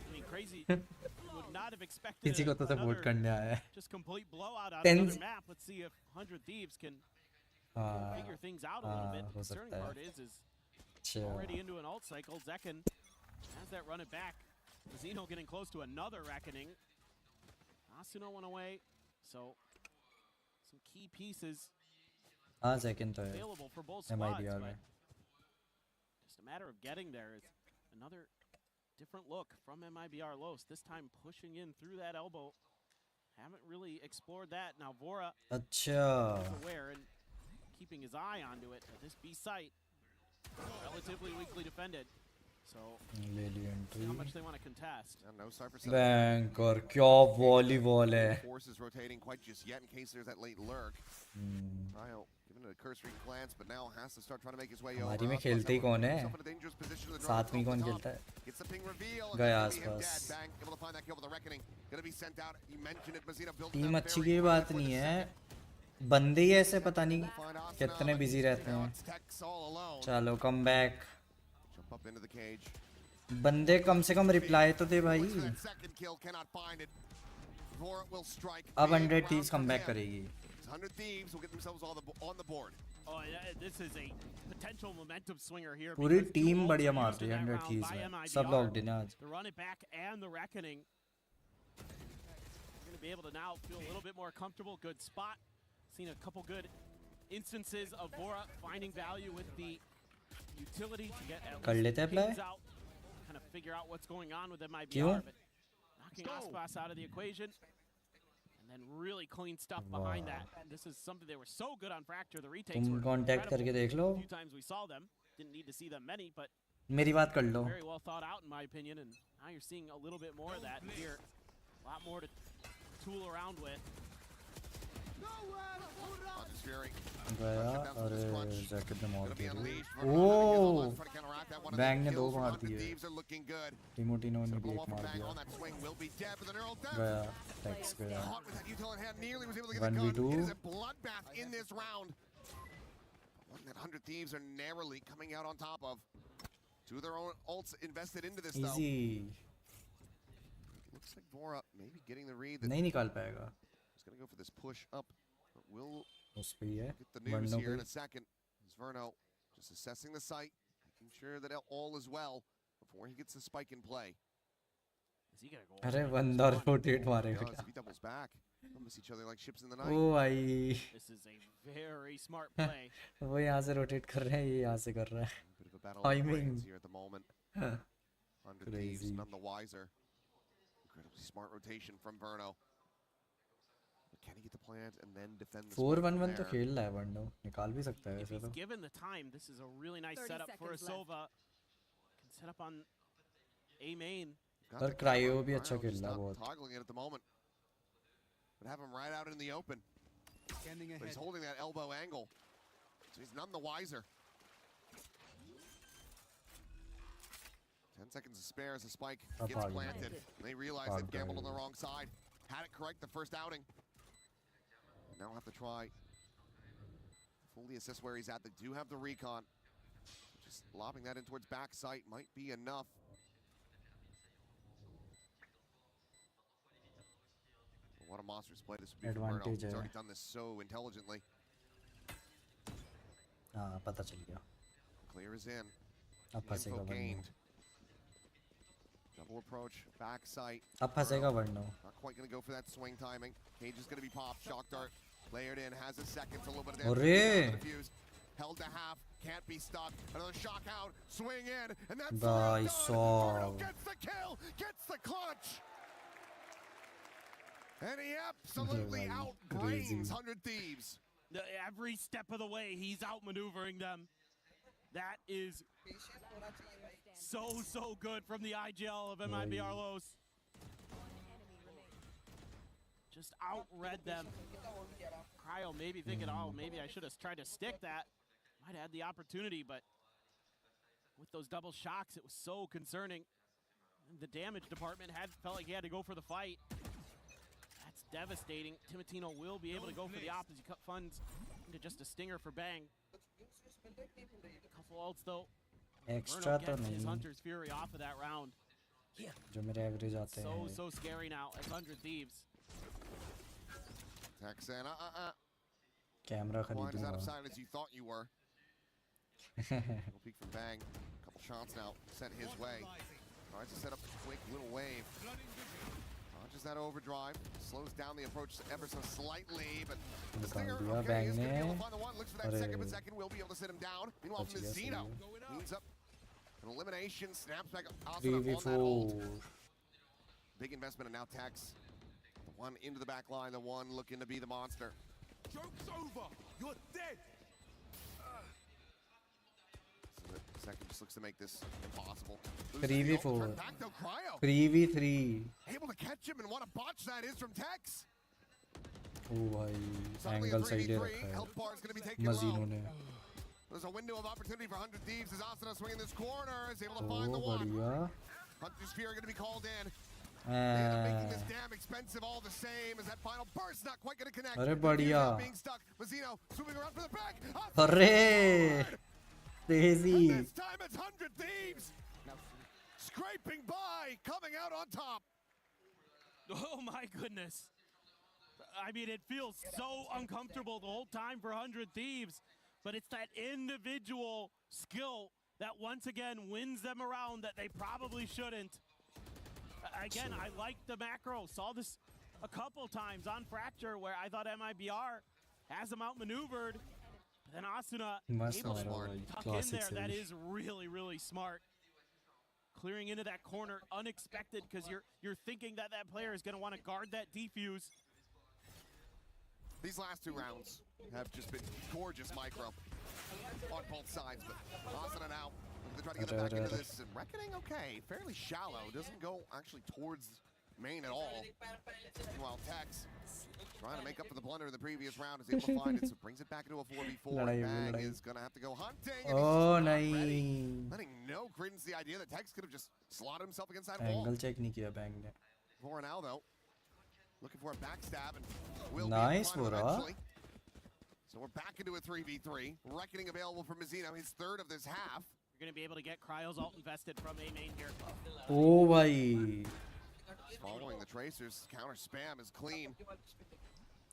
I mean, crazy. Would not have expected किसी को तो support करने आया है. Just complete blowout on another map. Let's see if 100 Thieves can figure things out a little bit. The concerning part is already into an ult cycle. Zekan has that run it back. Zeno getting close to another reckoning. Asuna went away, so some key pieces available for both squads. Just a matter of getting there. It's another different look from Mibr.Los. This time pushing in through that elbow. Haven't really explored that. Now Vora is aware and keeping his eye onto it. This B site relatively weakly defended. So how much they want to contest. Banker, क्या volleyball है. Forces rotating quite just yet in case there's that late lurk. Cryo Even a cursory glance, but now has to start trying to make his way over. हमारी में खेलते ही कौन है? साथ में कौन खेलता है? Gets the ping reveal. गया आसपास. Bang, able to find that kill with the reckoning. Gonna be sent out. You mentioned it, Mazina built team अच्छी की बात नहीं है. बंदे ही ऐसे पता नहीं कितने बिजी रहते हैं. चलो come back. Jump up into the cage. बंदे कम से कम रिप्लाई तो दे भाई. अब 100 Thieves कम बैक करेगी. 100 Thieves will get themselves on the board. Oh, yeah, this is a potential momentum swinger here. पूरी टीम बढ़िया मार रही है 100 Thieves में. सब लोग दिन आज. The run it back and the reckoning. You're going to be able to now feel a little bit more comfortable. Good spot. Seen a couple good instances of Vora finding value with the utility to get at least pings out. Kind of figure out what's going on with MIBR, but knocking Aspas out of the equation. And then really clean stuff behind that. This is something they were so good on Fracture. The retakes were contact करके देख लो. A few times we saw them. Didn't need to see them many, but मेरी बात कर लो. Very well thought out in my opinion, and now you're seeing a little bit more of that here. A lot more to tool around with. गया अरे jacket ने मार दिया. ओह bang ने 2 मार दिए. टिमोटिनो ने भी 1 मार दिया. गया टैक्स गया. 1v2. 100 Thieves are narrowly coming out on top of. 2 of their own ults invested into this though. Easy. Looks like Vora maybe getting the read that नहीं निकाल पाएगा. He's going to go for this push up. But will get the news here in a second. Zverno just assessing the site, making sure that all is well before he gets the spike in play. Is he gonna go? अरे बंदा rotate मारेगा. If he doubles back, they'll miss each other like ships in the night. Oh भाई. This is a very smart play. वो यहाँ से rotate कर रहे हैं, ये यहाँ से कर रहा है. Bit of a battle of brains here at the moment. 100 Thieves, none the wiser. Incredibly smart rotation from Verno. Can he get the plant and then defend the 4-1-1 तो खेल रहा है वंडो. निकाल भी सकता है वैसे तो. Given the time, this is a really nice setup for Asova. Can set up on A main. पर क्रायो भी अच्छा खेल रहा है बहुत. Toggling it at the moment. But have him right out in the open. But he's holding that elbow angle. So he's none the wiser. 10 seconds to spare as the spike gets planted. They realize they've gambled on the wrong side. Had it correct the first outing. Now have to try fully assess where he's at. They do have the recon. Just lobbing that in towards back sight might be enough. Well, what a monstrous play this would be for Bruno. He's already done this so intelligently. हाँ पता चल गया. Clear is in. अब फंसेगा वरनो. Double approach, back sight. अब फंसेगा वरनो. Not quite going to go for that swing timing. Cage is going to be popped. Shock dart layered in. Has a second. A little bit of damage. Held to half. Can't be stuck. Another shock out. Swing in. And that's Bruno gets the kill. Gets the clutch. And he absolutely outbrains 100 Thieves. Every step of the way, he's outmaneuvering them. That is so good from the ag.al of Mibr.Los. Just outread them. Cryo maybe thinking, oh, maybe I should have tried to stick that. Might have had the opportunity, but with those double shocks, it was so concerning. The damage department felt like he had to go for the fight. That's devastating. Timotino will be able to go for the op as he cut funds into just a stinger for Bang. Couple ults though. Extra तो नहीं. His Hunter's Fury off of that round. जो मेरे average आते हैं. So scary now as 100 Thieves. Texan, camera खरीदूंगा. as out of sight as you thought you were. Little peek from Bang. Couple shots now sent his way. Tries to set up a quick little wave. Launches that overdrive. Slows down the approach ever so slightly, but the stinger, okay, is going to be able to find the one. Looks for that second, but second will be able to sit him down. Meanwhile, from Zeno, cleans up an elimination, snaps back on that ult. Big investment, and now Tex. The one into the back line, the one looking to be the monster. Joke's over. You're dead. So the second just looks to make this impossible. 3v4. 3v3. Able to catch him, and what a botch that is from Tex. Oh भाई angle सही ले रखा है मजीनों ने There's a window of opportunity for 100 Thieves as Asuna swinging this corner is able to find the one. बढ़िया Hunter's Fear going to be called in. They end up making this damn expensive all the same as that final burst not quite going to connect. अरे बढ़िया being stuck. Mazzino swooping around for the back. अरे crazy This time it's 100 Thieves. Scraping by, coming out on top. Oh my goodness. I mean, it feels so uncomfortable the whole time for 100 Thieves, but it's that individual skill that once again wins them around that they probably shouldn't. Again, I liked the macro. Saw this a couple times on Fracture where I thought Mibr has them outmaneuvered. But then Asuna able to tuck in there. That is really, really smart. Clearing into that corner, unexpected, because you're thinking that that player is going to want to guard that defuse. These last two rounds have just been gorgeous micro on both sides, but Asuna now they're trying to get them back into this. And Reckoning, okay, fairly shallow. Doesn't go actually towards main at all. Meanwhile, Tex trying to make up for the blunder in the previous round is able to find it, so brings it back into a 4v4. Bang is going to have to go hunting. Oh, nice. Letting no credence the idea that Tex could have just slotted himself against that wall. Angle check नहीं किया Bang ने. For now, though, looking for a backstab and will nice, be eventually. So we're back into a 3v3. Reckoning available for Mazzino, his third of this half. You're going to be able to get Cryo's ult invested from A main here. Oh, bhai. Following the Tracers, counter spam is clean.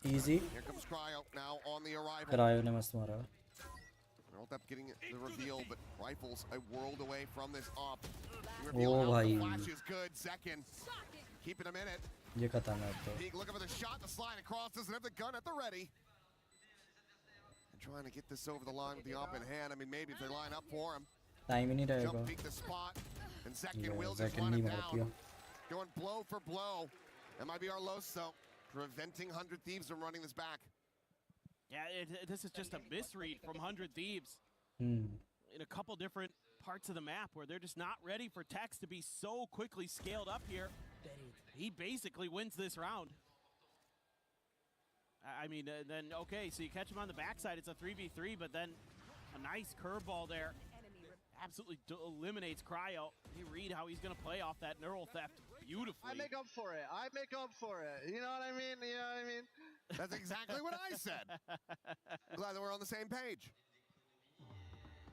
Easy. Here comes Cryo now on the arrival. Cryo ने मस्त मारा. Ult up getting the reveal, but Rifles a world away from this op. Oh, bhai. Flash is good. Second, keeping him in it. ये खतरनाक है. Peak looking for the shot, the slide across, doesn't have the gun at the ready. And trying to get this over the line with the op in hand. I mean, maybe if they line up for him. Time ही नहीं रहेगा. Jump peek the spot, and second will just run him down. Going blow for blow. Mibr.Los, though, preventing 100 Thieves from running this back. Yeah, this is just a misread from 100 Thieves. In a couple different parts of the map where they're just not ready for Tex to be so quickly scaled up here. He basically wins this round. I mean, then, okay, so you catch him on the backside. It's a 3v3, but then a nice curveball there. Absolutely eliminates Cryo. You read how he's going to play off that neural theft beautifully. I make up for it. I make up for it. You know what I mean? You know what I mean? That's exactly what I said. I'm glad that we're on the same page.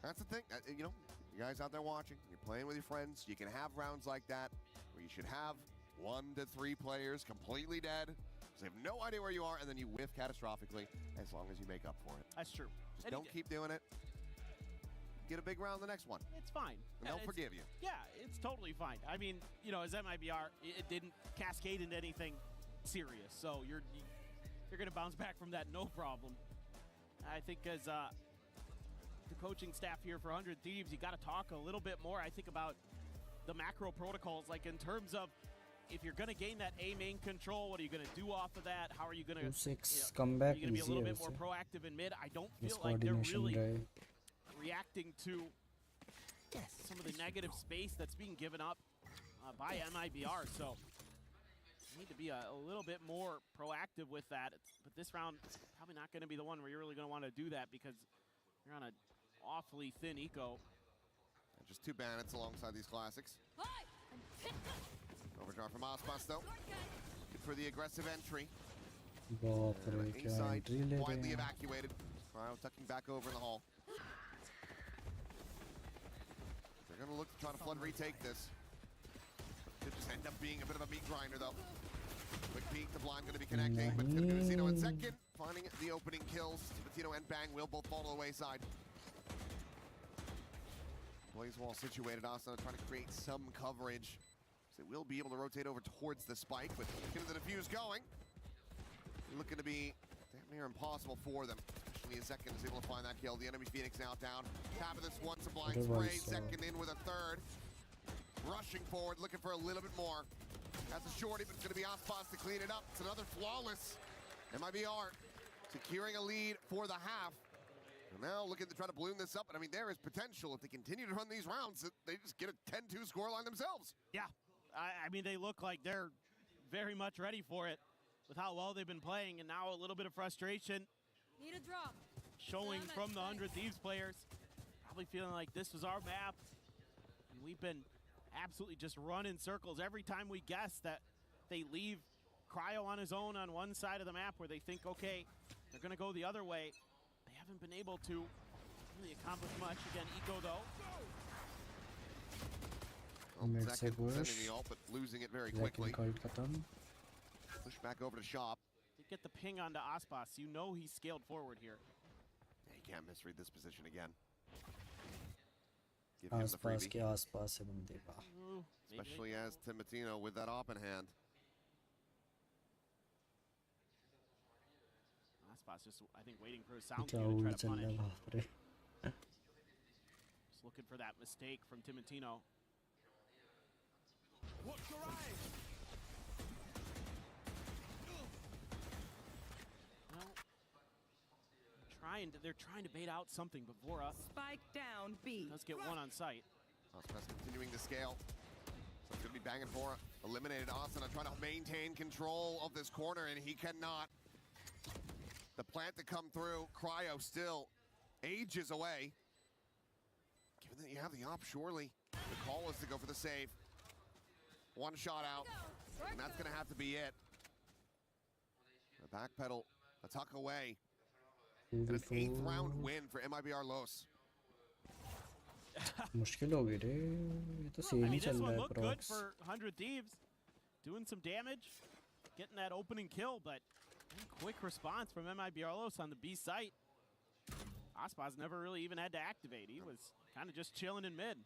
That's the thing. You know, you guys out there watching, you're playing with your friends. You can have rounds like that where you should have 1 to 3 players completely dead. They have no idea where you are, and then you whiff catastrophically as long as you make up for it. That's true. Just don't keep doing it. Get a big round the next one. It's fine. And they'll forgive you. Yeah, it's totally fine. I mean, you know, as Mibr, it didn't cascade into anything serious. So you're going to bounce back from that no problem. I think as the coaching staff here for 100 Thieves, you got to talk a little bit more, I think, about the macro protocols, like in terms of if you're going to gain that A main control, what are you going to do off of that? How are you going to comeback? Are you going to be a little bit more proactive in mid? I don't feel like they're really reacting to some of the negative space that's being given up by Mibr. So you need to be a little bit more proactive with that. But this round, probably not going to be the one where you're really going to want to do that because you're on an awfully thin eco. And just 2 bandits alongside these classics. Overdraw from Aspas, though. Good for the aggressive entry. Inside, widely evacuated. Cryo tucking back over in the hall. They're going to look to try to flood retake this. Could just end up being a bit of a meat grinder, though. Quick peek, the blind going to be connecting, but it's going to be Mazzino in second. Finding the opening kills. Mazzino and Bang will both fall to the wayside. Blaze wall situated. Asuna trying to create some coverage. They will be able to rotate over towards the spike, but get the defuse going. Looking to be damn near impossible for them. Especially as second is able to find that kill. The enemy Phoenix now down. Top of this one, some blind spray. Second in with a third. Rushing forward, looking for a little bit more. That's a shorty, but it's going to be Aspas to clean it up. It's another flawless Mibr securing a lead for the half. And now looking to try to balloon this up. And I mean, there is potential if they continue to run these rounds, that they just get a 10-2 scoreline themselves. Yeah. I mean, they look like they're very much ready for it. with how well they've been playing, and now a little bit of frustration Need a drop. showing from the 100 Thieves players. Probably feeling like this was our map, and we've been absolutely just running circles every time we guess that they leave Cryo on his own on one side of the map where they think, okay, they're going to go the other way. They haven't been able to really accomplish much. Again, Eco though. Zek sending the ult, but losing it very quickly. Push back over to Shop. To get the ping onto Aspas, you know he's scaled forward here. Yeah, he can't misread this position again. Give him the freebie. Especially as Timotino with that op in hand. Aspas just, I think, waiting for a sound cue to try to punish. Just looking for that mistake from Timotino. Watch your eyes. They're trying to bait out something, but Vora Spike down B. does get one on site. Aspas continuing to scale. So it's going to be banging Vora. Eliminated Asana trying to maintain control of this corner, and he cannot. The plant to come through, Cryo still ages away. Given that you have the op, surely the call is to go for the save. One shot out, and that's going to have to be it. The backpedal, a tuck away. And an 8th round win for Mibr.Los. मुश्किल हो गई रे ये तो I same mean, he this चल one रहा है looked good प्रॉक्स for 100 Thieves. Doing some damage, getting that opening kill, but quick response from Mibr.Los on the B site. Aspas never really even had to activate. He was kind of just chilling in mid.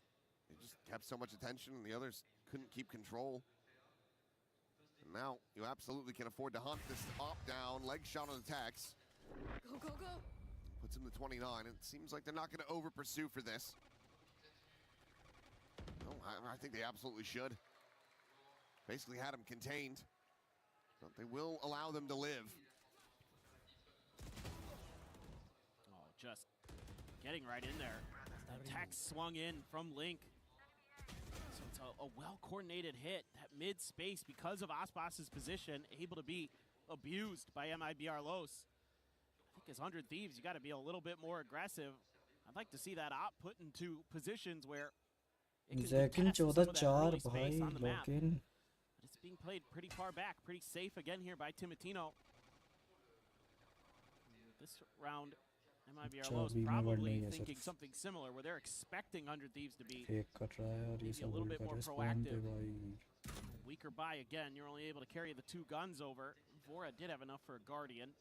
He just kept so much attention, and the others couldn't keep control. And now you absolutely can afford to hunt this op down, leg shot on attacks. Go, go, go. Puts him to 29. It seems like they're not going to over pursue for this. No, I think they absolutely should. Basically had him contained. But they will allow them to live. Oh, just getting right in there. Text swung in from Link. So it's a well-coordinated hit. That mid-space, because of Aspas's position, able to be abused by Mibr.Los. I think as 100 Thieves, you got to be a little bit more aggressive. I'd like to see that op put into positions where it can contest some of that early space on the map. It's being played pretty far back, pretty safe again here by Timotino. This round, Mibr.Los probably thinking something similar, where they're expecting 100 Thieves to be maybe a little bit more proactive. Weaker buy again, you're only able to carry the 2 guns over. Vora did have enough for a Guardian.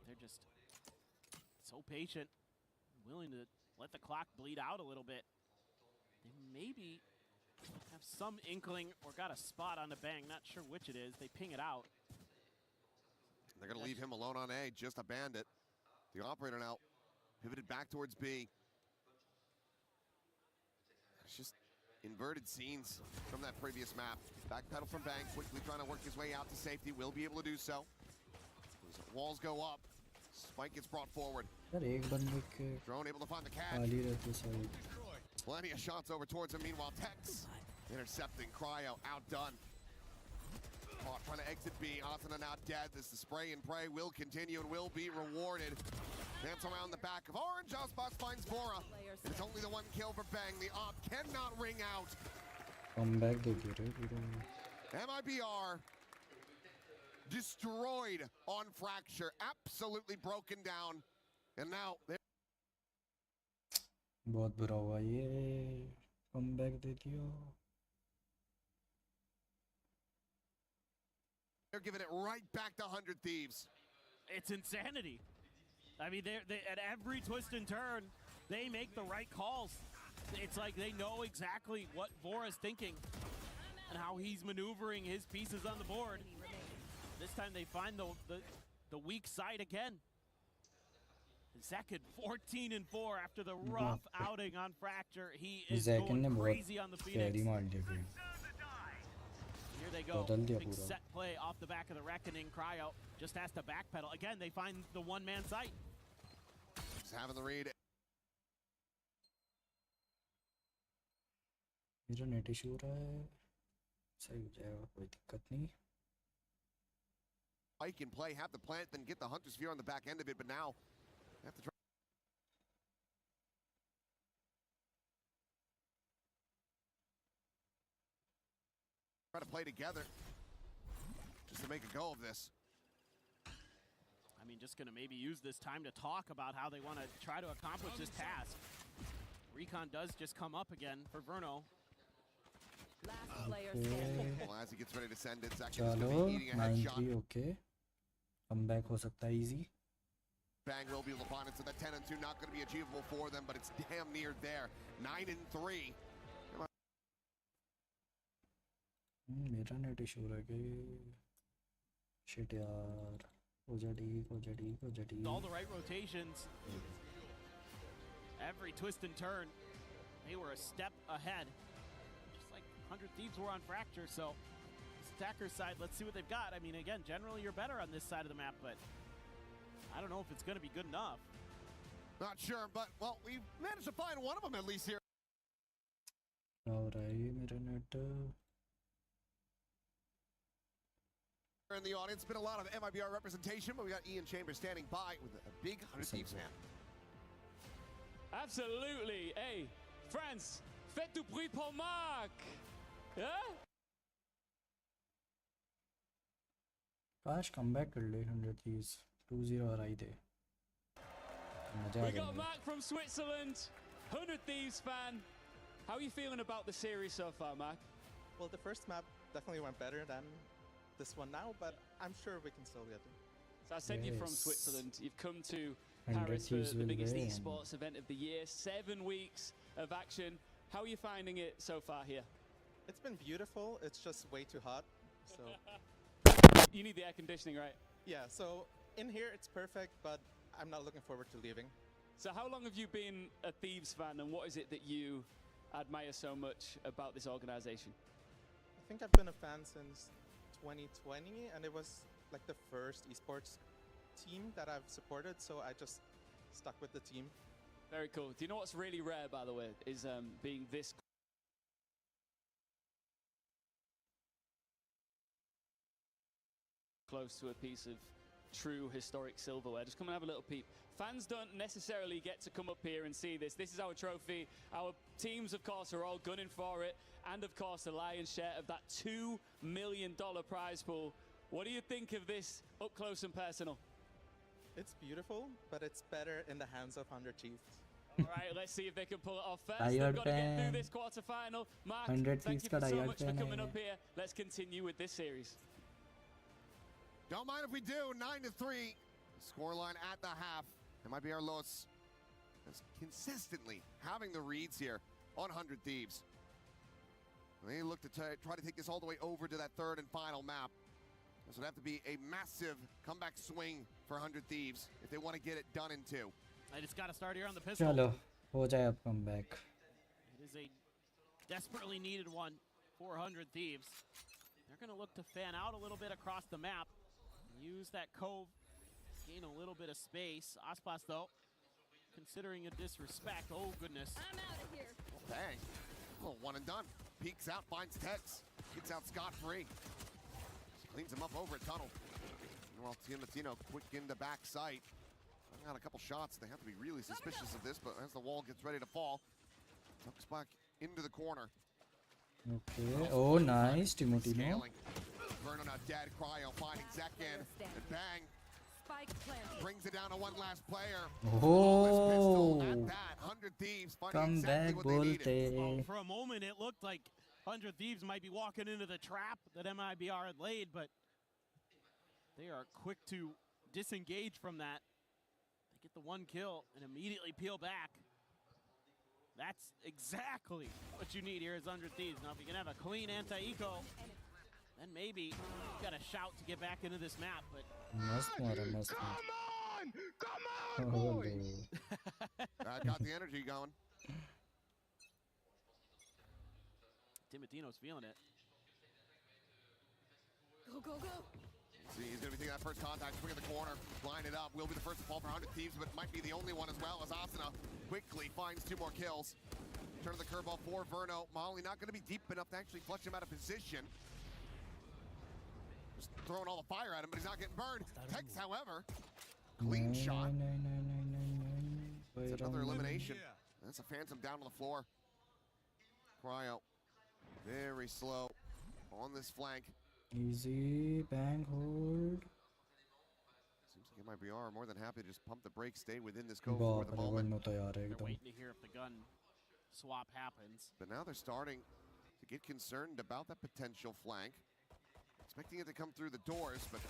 They're just so patient, willing to let the clock bleed out a little bit. They maybe have some inkling or got a spot on the bang, not sure which it is. They ping it out. They're going to leave him alone on A, just a bandit. The operator now pivoted back towards B. It's just inverted scenes from that previous map. Backpedal from Bang, quickly trying to work his way out to safety. Will be able to do so. As walls go up, Spike gets brought forward. Drone able to find the catch. Plenty of shots over towards him. Meanwhile, Tex intercepting. Cryo outdone. Oh, trying to exit B. Asana now dead. This the spray and pray will continue and will be rewarded. Dance around the back of Orange. Aspas finds Vora. It's only the 1 kill for Bang. The op cannot ring out. Comeback Mibr destroyed on Fracture. Absolutely broken down. And now they're बहुत बुरा हुआ ये comeback दे दिया. They're giving it right back to 100 Thieves. It's insanity. I mean, they at every twist and turn, they make the right calls. It's like they know exactly what Vora's thinking and how he's maneuvering his pieces on the board. This time they find the weak side again. Second, 14-4 after the rough outing on Fracture. He is going crazy on the Phoenix. Here they go. Big set play off the back of the Reckoning. Cryo just has to backpedal. Again, they find the one-man site. Just having the read. मेरा net issue हो रहा है. सही हो जाएगा, कोई दिक्कत नहीं. spike in play, have the plant, then get the Hunter Sphere on the back end of it, but now they have to try to play together just to make a go of this. I mean, just going to maybe use this time to talk about how they want to try to accomplish this task. Recon does just come up again for Verno. Last player standing. Well, as he gets ready to send it, Zek is going to be eating a headshot. 9-3, okay. Comeback हो सकता है easy. Bang will be able to find it, so that 10-2 not going to be achievable for them, but it's damn near there. 9-3. मेरा net issue रह गया. Shit यार. हो जा ठीक. All the right rotations. Every twist and turn, they were a step ahead. Just like 100 Thieves were on Fracture, so attacker side, let's see what they've got. I mean, again, generally you're better on this side of the map, but I don't know if it's going to be good enough. Not sure, but, well, we've managed to find one of them at least here. In the audience, been a lot of MIBR representation, but we got Ian Chambers standing by with a big 100 Thieves fan. Absolutely. Hey, France, faites du bruit pour Marc. Yeah? काश comeback कर ले 100 Thieves. 2-0 हराई थे. We got Marc from Switzerland, 100 Thieves fan. How are you feeling about the series so far, Marc? Well, the first map definitely went better than this one now, but I'm sure we can still get it. So I said you're from Switzerland. You've come to Paris for the biggest esports event of the year. 7 weeks of action. How are you finding it so far here? It's been beautiful. It's just way too hot. So you need the air conditioning, right? Yeah, so in here it's perfect, but I'm not looking forward to leaving. So how long have you been a Thieves fan, and what is it that you admire so much about this organization? I think I've been a fan since 2020, and it was like the first esports team that I've supported, so I just stuck with the team. Very cool. Do you know what's really rare, by the way, is being this close to a piece of true historic silverware. Just come and have a little peep. Fans don't necessarily get to come up here and see this. This is our trophy. Our teams, of course, are all gunning for it. And, of course, the lion's share of that $2 million prize pool. What do you think of this up close and personal? It's beautiful, but it's better in the hands of 100 Thieves. All right, let's see if they can pull it off first. They've got to get through this quarterfinal. Marc, thank you so much for coming up here. Let's continue with this series. Don't mind if we do. 9-3. Scoreline at the half. Mibr.Los is consistently having the reads here on 100 Thieves. They look to try to take this all the way over to that third and final map. This would have to be a massive comeback swing for 100 Thieves if they want to get it done in 2. I just got to start here on the pistol. चलो हो जाए अब comeback. It is a desperately needed one for 100 Thieves. They're going to look to fan out a little bit across the map. Use that cove, gain a little bit of space. Aspas, though, considering a disrespect. Oh, goodness. I'm out of here. Bang. Well, one and done. Peeks out, finds Tex. Gets out scot-free. Cleans him up over a tunnel. Meanwhile, Timatino quick into back sight. Got a couple shots. They have to be really suspicious of this, but as the wall gets ready to fall, tucks back into the corner. Okay. Oh, nice, Timotino. Verno not dead. Cryo finding Zekin. And bang. Brings it down to one last player. Oh. At that, 100 Thieves finding Come exactly back, what they needed. Well, for a moment, it looked like 100 Thieves might be walking into the trap that MIBR had laid, but they are quick to disengage from that. They get the one kill and immediately peel back. That's exactly what you need here as 100 Thieves. Now, if you can have a clean anti-eco, then maybe you got a shout to get back into this map, but... Come on, boys! Got the energy going. Timotino's feeling it. Go, go, go. See, he's going to be taking that first contact, swing in the corner, line it up. Will be the first to fall for 100 Thieves, but might be the only one as well, as Asuna quickly finds 2 more kills. Turn of the curveball for Verno. Molly not going to be deep enough to actually flush him out of position. Just throwing all the fire at him, but he's not getting burned. Tex, however, clean shot. That's another elimination. That's a Phantom down on the floor. Cryo, very slow on this flank. Easy, bang, hold. Seems like MIBR are more than happy to just pump the brakes, stay within this code for the moment. They're waiting to hear if the gun swap happens. But now they're starting to get concerned about that potential flank. Expecting it to come through the doors, but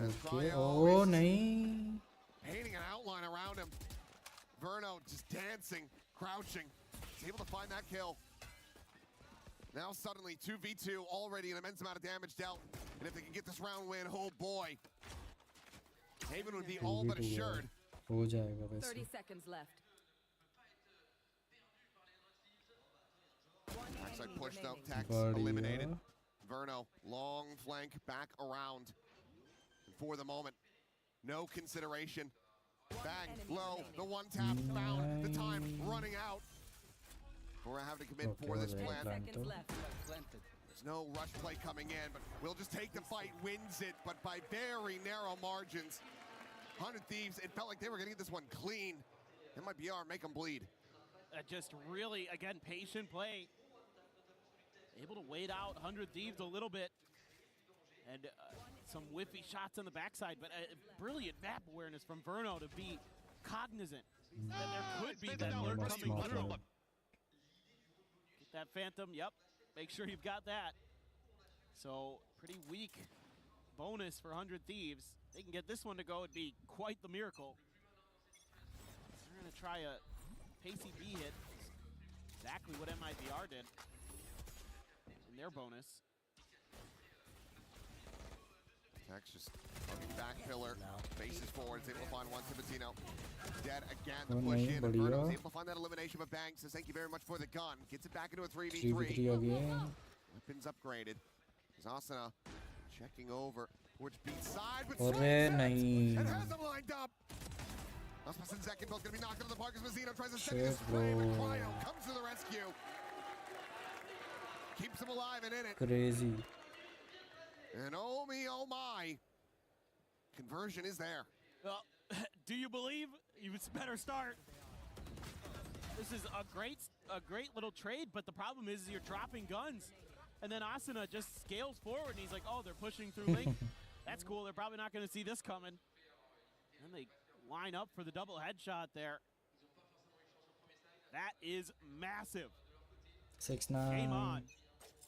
as Cryo is painting an outline around him. Verno just dancing, crouching. He's able to find that kill. Now suddenly 2v2, already an immense amount of damage dealt. And if they can get this round win, oh boy. Haven would be all but assured. 30 seconds left. Backside push though, Tex eliminated. Verno, long flank back around. And for the moment, no consideration. Bang, low, the one tap found, the time running out. Before I have to commit for this plan. There's no rush play coming in, but we'll just take the fight, wins it, but by very narrow margins. 100 Thieves, it felt like they were gonna get this one clean. MIBR, make them bleed. Just really, again, patient play. Able to wait out 100 Thieves a little bit. And some whiffy shots on the backside, but brilliant map awareness from Verno to be cognizant that there could be that lurk coming through. Get that Phantom, yep, make sure you've got that. So, pretty weak bonus for 100 Thieves. They can get this one to go, it'd be quite the miracle. They're gonna try a pacey B hit, exactly what MIBR did in their bonus. Tex just fucking back pillar, faces forward, able to find one. Tibatino dead again. The push in, and Verno's able to find that elimination, but Bang says thank you very much for the gun. Gets it back into a 3v3. Weapons upgraded. Zasana checking over towards B side, but and has them lined up. Osmas and Zekin both gonna be knocked into the park as Mazzino tries to set his spray, but Cryo comes to the rescue. Keeps him alive and in it. Crazy. And oh me, oh my, conversion is there. Well, do you believe? You better start. This is a great little trade, but the problem is you're dropping guns. And then Asuna just scales forward and he's like, oh, they're pushing through Link. That's cool, they're probably not gonna see this coming. And they line up for the double headshot there. That is massive. 6-9. Game on.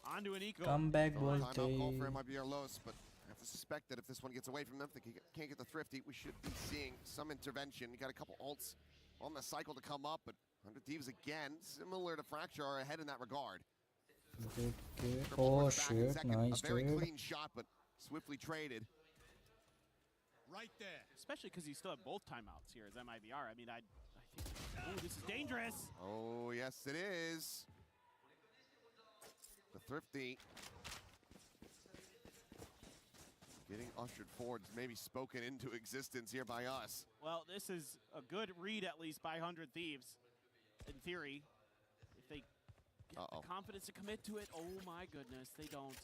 Onto an eco. Comeback voltage. Timeout call for Mibr.Los, but I have to suspect that if this one gets away from them, if they can't get the thrifty, we should be seeing some intervention. You got a couple ults on the cycle to come up, but 100 Thieves again, similar to Fracture, are ahead in that regard. Okay. Oh shit, nice A very dude. clean shot, but swiftly traded. Right there. Especially because you still have both timeouts here as MIBR. I mean, I think, oh, this is dangerous. Oh, yes, it is. The thrifty getting ushered forward, maybe spoken into existence here by us. Well, this is a good read, at least, by 100 Thieves, in theory. If they get the confidence to commit to it, oh my goodness, they don't.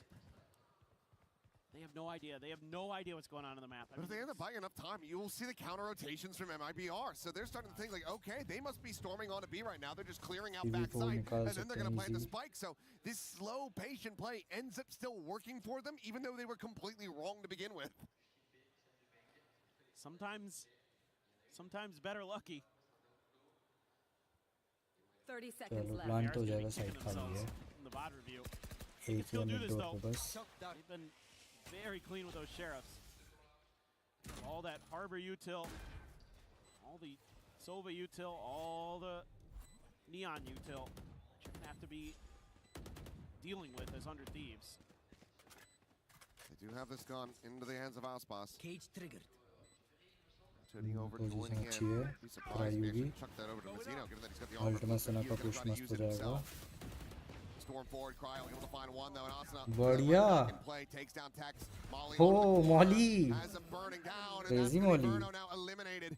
They have no idea. They have no idea what's going on the map. But if they end up buying enough time, you will see the counter rotations from MIBR. So they're starting to think like, okay, they must be storming onto B right now. They're just clearing out backside, and then they're going to plant the spike. So this slow, patient play ends up still working for them, even though they were completely wrong to begin with. Sometimes better lucky. 30 seconds left. Plant हो जाएगा side खाली है. In the bot review. एक Still do this though. बस. They've been very clean with those sheriffs. All that Harbor util, all the Sova util, all the Neon util that you're gonna have to be dealing with as 100 Thieves. They do have this gun into the hands of Aspas. Cage triggered. Turning over, joining in. Be surprised if he actually chucked that over to Mazzino, given that he's got the armor. Ultimate का push must हो जाएगा. Storm forward, Cryo able to find one though, and Asuna बढ़िया. play takes down Tex. Molly Oh, Molly. has him burning down, and Crazy that's Molly. Verno now eliminated.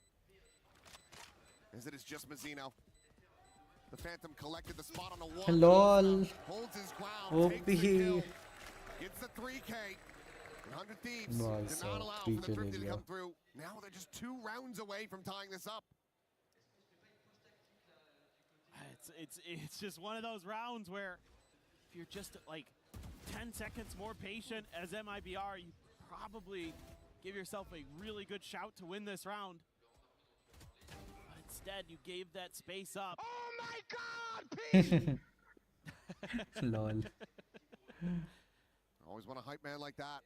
As it is just Mazzino. The Phantom collected the spot on the wall. LOL. Holds his ground. OP. Takes the kill. Gets the 3K. 100 Thieves did not allow for the Thrifty to come through. Now they're just 2 rounds away from tying this up. It's just one of those rounds where if you're just like 10 seconds more patient as MIBR, you probably give yourself a really good shout to win this round. But instead, you gave that space up. Oh my God, Pete! Lol. Always want a hype man like that.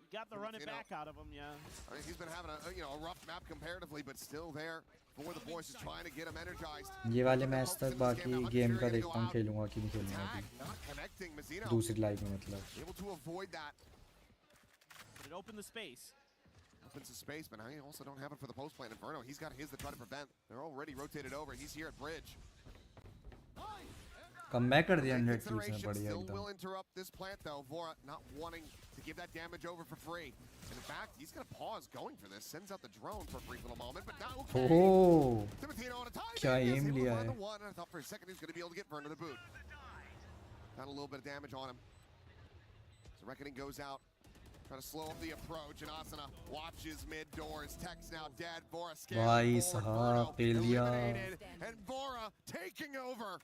You got the run it back out of him, yeah. I mean, he's been having a rough map comparatively, but still there for the boys, just trying to get him energized. ये वाले match तक बाकी game का देखता हूँ खेलूंगा कि नहीं खेलूंगा अभी दूसरी लाइव में मतलब. Able to avoid that. But it opened the space. Opens the space, but I also don't have it for the post plan. Inferno, he's got his to try to prevent. They're already rotated over. He's here at bridge. Comeback कर दिया 100 Thieves ने बढ़िया Still एकदम. will interrupt this plant though. Vora not wanting to give that damage over for free. And in fact, he's going to pause going for this. Sends out the drone for a brief little moment, but now okay. Oh, Timotino on a tie. क्या aim लिया है. I thought for a second he was going to be able to get Verno the boot. Got a little bit of damage on him. So Reckoning goes out. Trying to slow up the approach, and Asuna watches mid doors. Tech's now dead. Vora भाई scared साहब पेलिया. and Vora taking over.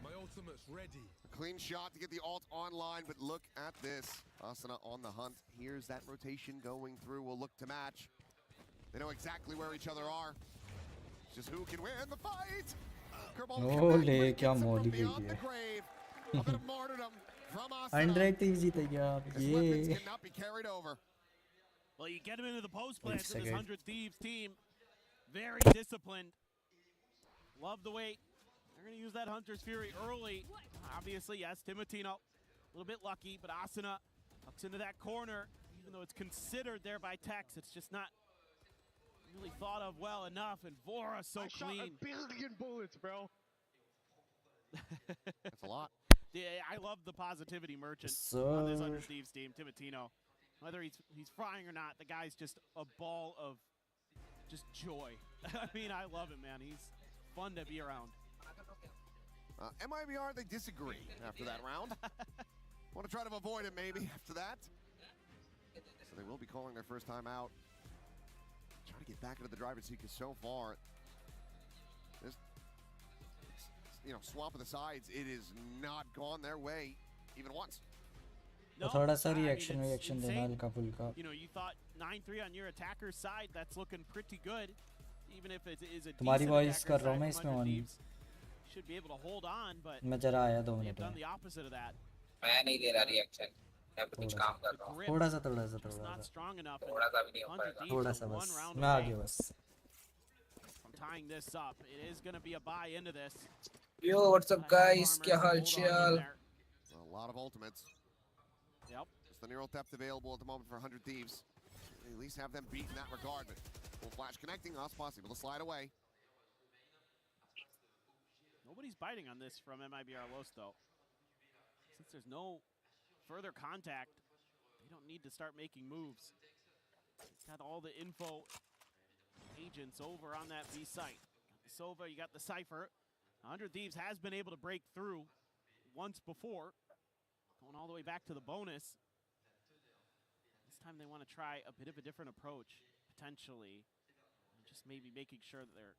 My ultimate's ready. A clean shot to get the ult online, but look at this. Asuna on the hunt. Here's that rotation going through. We'll look to match. They know exactly where each other are. It's just who can win the fight. ओले क्या Molly की है. 100 Thieves जीत गया ये. Well, you get him into the post plant for this 100 Thieves team. Very disciplined. Love the way they're going to use that Hunter's Fury early. Obviously, yes, Timotino, a little bit lucky, but Asuna tucks into that corner. Even though it's considered there by Tex, it's just not really thought of well enough, and Vora so clean. Shot a billion bullets, bro. That's a lot. Yeah, I love the positivity merchant So on this 100 Thieves team, Timotino. Whether he's frying or not, the guy's just a ball of just joy. I mean, I love him, man. He's fun to be around. MIBR, they disagree after that round. Want to try to avoid it maybe after that. So they will be calling their first time out. Trying to get back into the driver's seat because so far, this swamp of the sides, it is not gone their way even once. No, थोड़ा सा reaction देना हल्का फुल्का. You know, you thought 9-3 on your attacker's side. That's looking pretty good. Even if it is a तुम्हारी decent voice कर attacker's रहा हूँ मैं side, इसमें 100 on. Thieves should be able to hold on, but मैं जरा आया 2 they've मिनट done में. the opposite of that. मैं नहीं दे रहा reaction. मैं कुछ काम कर रहा हूँ. It's not strong enough. थोड़ा सा भी नहीं हो 100 पाएगा. Thieves थोड़ा are सा one बस. round मैं आ away गया बस. from tying this up. It is going to be a buy into this. Yo, what's up, guys? क्या हाल चाल? A lot of ultimates. Yep. Just the neural depth available at the moment for 100 Thieves. At least have them beat in that regard, but full flash connecting us, possible to slide away. Nobody's biting on this from Mibr.Los, though. Since there's no further contact, they don't need to start making moves. Got all the info agents over on that B site. Got the Sova, you got the Cypher. 100 Thieves has been able to break through once before, going all the way back to the bonus. This time they want to try a bit of a different approach, potentially. And just maybe making sure that their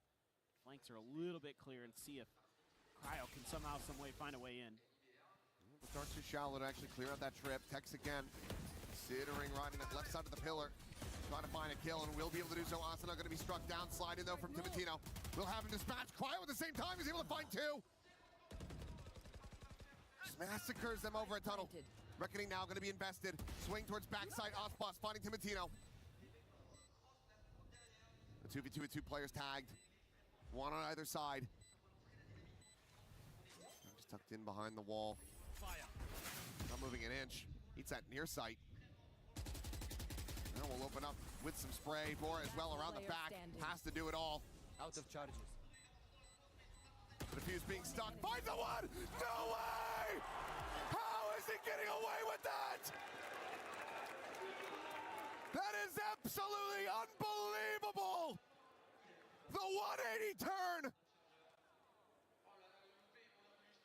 flanks are a little bit clear and see if Cryo can somehow, some way find a way in. The dart's too shallow to actually clear out that trip. Tex again, considering riding that left side of the pillar. Trying to find a kill, and will be able to do so. Asuna going to be struck down, sliding though from Timotino. We'll have him dispatch. Cryo at the same time, he's able to find 2. Just massacres them over a tunnel. Reckoning now going to be invested. Swing towards backside, Osboss finding Timotino. The 2v2 with 2 players tagged. 1 on either side. Just tucked in behind the wall. Not moving an inch. Eats that near sight. Now we'll open up with some spray for as well around the back. Has to do it all. Out of charges. The fuse being stuck. Finds the one! No way! How is he getting away with that? That is absolutely unbelievable! The 180 turn!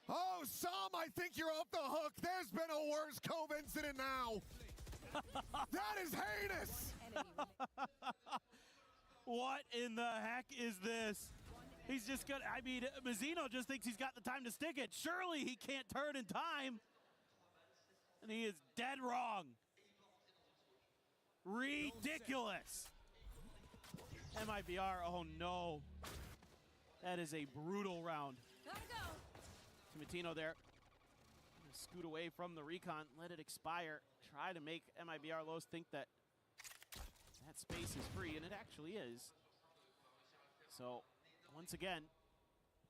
Oh Oh, Sam, I think you're off the hook. There's been a worse Cove incident now. That is heinous. What in the heck is this? He's just gonna, I mean, Mazzino just thinks he's got the time to stick it. Surely he can't turn in time. And he is dead wrong. Ridiculous. MIBR, oh no. That is a brutal round. Timatino there. Scoot away from the recon, let it expire. Try to make Mibr.Los think that that space is free, and it actually is. So, once again,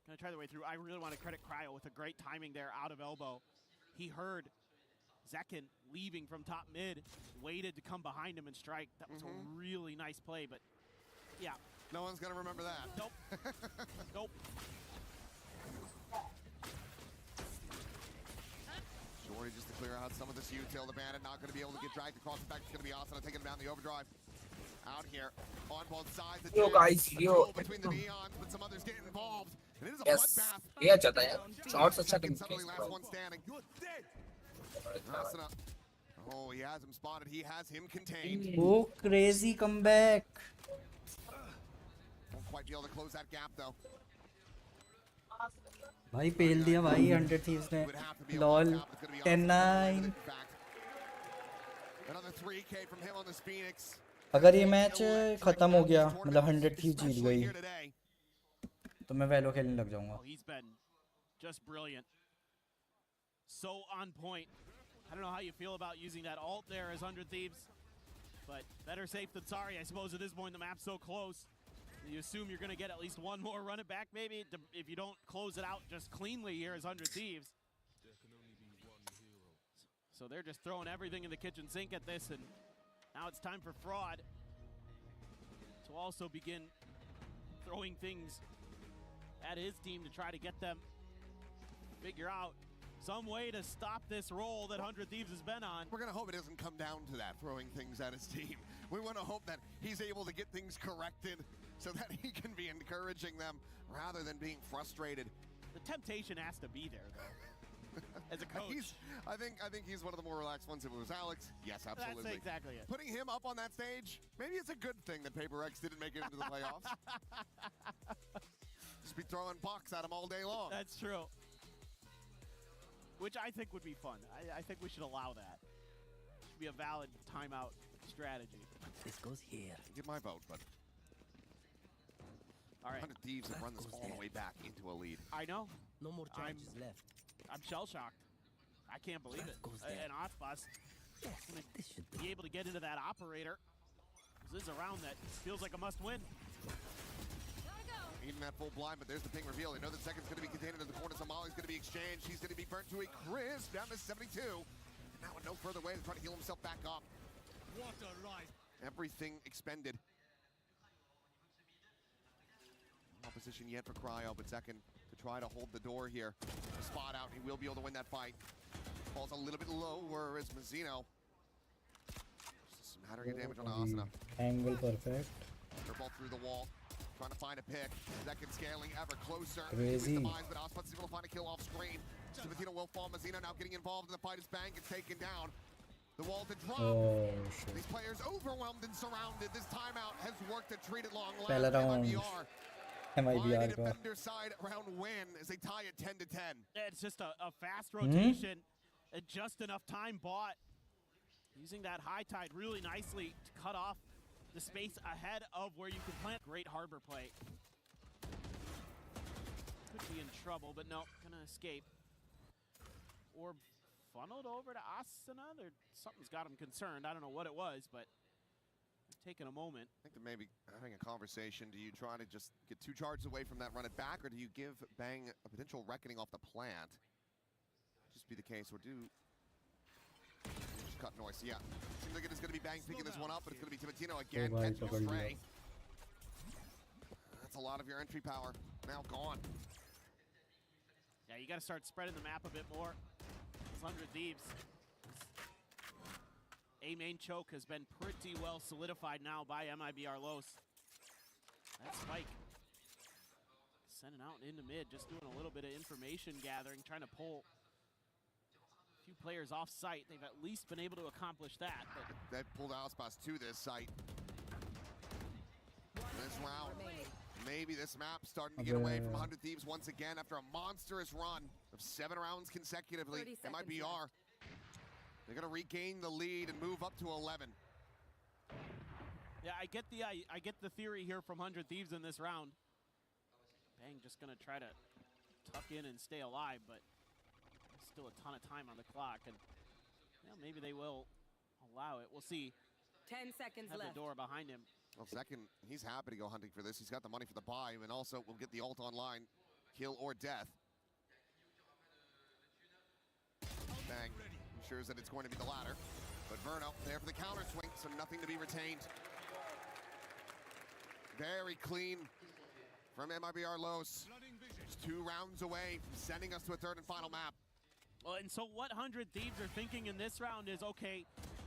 gonna try the way through. I really want to credit Cryo with a great timing there out of elbow. He heard Zekin leaving from top mid, waited to come behind him and strike. That was a really nice play, but yeah. No one's gonna remember that. Nope. Nope. Shorty just to clear out some of this util. The Bandit not going to be able to get dragged across. In fact, it's going to be Asuna taking him down the overdrive. Out here on both sides. Yo guys, yo. Between the neons, but some others getting involved. And it is a bloodbath. Yeah, chata hai. Shots अच्छा Second, suddenly last one standing. Asuna. Oh, he has him spotted. He has him contained. Oh, crazy comeback. Won't quite be able to close that gap though. भाई पेल दिया भाई 100 Thieves ने lol 10-9 अगर ये match खत्म हो गया मतलब 100 Thieves जीत गई तो मैं वैलो खेलने लग जाऊंगा He's been just brilliant. So on point. I don't know how you feel about using that ult there as 100 Thieves, but better safe than sorry, I suppose, at this point. The map's so close. You assume you're going to get at least one more run it back, maybe, if you don't close it out just cleanly here as 100 Thieves. So they're just throwing everything in the kitchen sink at this, and now it's time for Fraud to also begin throwing things at his team to try to get them to figure out some way to stop this roll that 100 Thieves has been on. We're going to hope it doesn't come down to that, throwing things at his team. We want to hope that he's able to get things corrected so that he can be encouraging them rather than being frustrated. The temptation has to be there, though. As a coach. I think he's one of the more relaxed ones. If it was Alex, yes, absolutely. That's exactly it. Putting him up on that stage, maybe it's a good thing that Paper X didn't make it into the playoffs. Just be throwing pucks at him all day long. That's true. Which I think would be fun. I think we should allow that. It should be a valid timeout strategy. This goes here. Get my vote, but all right. 100 Thieves have run this all the way back into a lead. I know. No more charges left. I'm shell-shocked. I can't believe it. An Osbus going to be able to get into that operator. This is a round that feels like a must-win. Eating that full blind, but there's the ping reveal. They know that second's going to be contained into the corner. Somali's going to be exchanged. He's going to be burnt to a crisp down to 72. And now with no further way to try to heal himself back up. What a ride. Everything expended. No opposition yet for Cryo, but second to try to hold the door here. Spot out. He will be able to win that fight. Falls a little bit lower as Mazzino. Just smattering of damage on Asuna. Angle perfect. They're both through the wall. Trying to find a pick. Second scaling ever closer. Crazy. But Osbus is able to find a kill off screen. Timatino will fall. Mazzino now getting involved in the fight as Bang gets taken down. The wall to drop. Oh, shit. These players overwhelmed and surrounded. This timeout has worked to treat it long last. Pehla round. MIBR का. Defender side round win as they tie it 10-10. It's just a fast rotation and just enough time bought. Using that high tide really nicely to cut off the space ahead of where you can plant. Great harbor play. Could be in trouble, but no, gonna escape. Orb funneled over to Asuna. Something's got him concerned. I don't know what it was, but taking a moment. I think that maybe having a conversation. Do you try to just get 2 charges away from that, run it back, or do you give Bang a potential reckoning off the plant? Just be the case, or do just cut noise. Yeah, seems like it is going to be Bang picking this one up, but it's going to be Timatino again catching a stray. That's a lot of your entry power now gone. Yeah, you got to start spreading the map a bit more. 100 Thieves. A main choke has been pretty well solidified now by Mibr.Los. That spike Sending out into mid, just doing a little bit of information gathering, trying to pull a few players off site. They've at least been able to accomplish that. But they've pulled Auspas to this site. This round, maybe this map starting to get away from 100 Thieves once again after a monstrous run of 7 rounds consecutively. MIBR, they're going to regain the lead and move up to 11. Yeah, I get the theory here from 100 Thieves in this round. Bang just going to try to tuck in and stay alive, but there's still a ton of time on the clock, and maybe they will allow it. We'll see. 10 seconds left. The door behind him. Well, second, he's happy to go hunting for this. He's got the money for the buy, and also will get the ult online, kill or death. Bang ensures that it's going to be the latter, but Verno there for the counter swing, so nothing to be retained. Very clean from Mibr.Los. Just 2 rounds away from sending us to a third and final map. Well, and so what 100 Thieves are thinking in this round is, okay,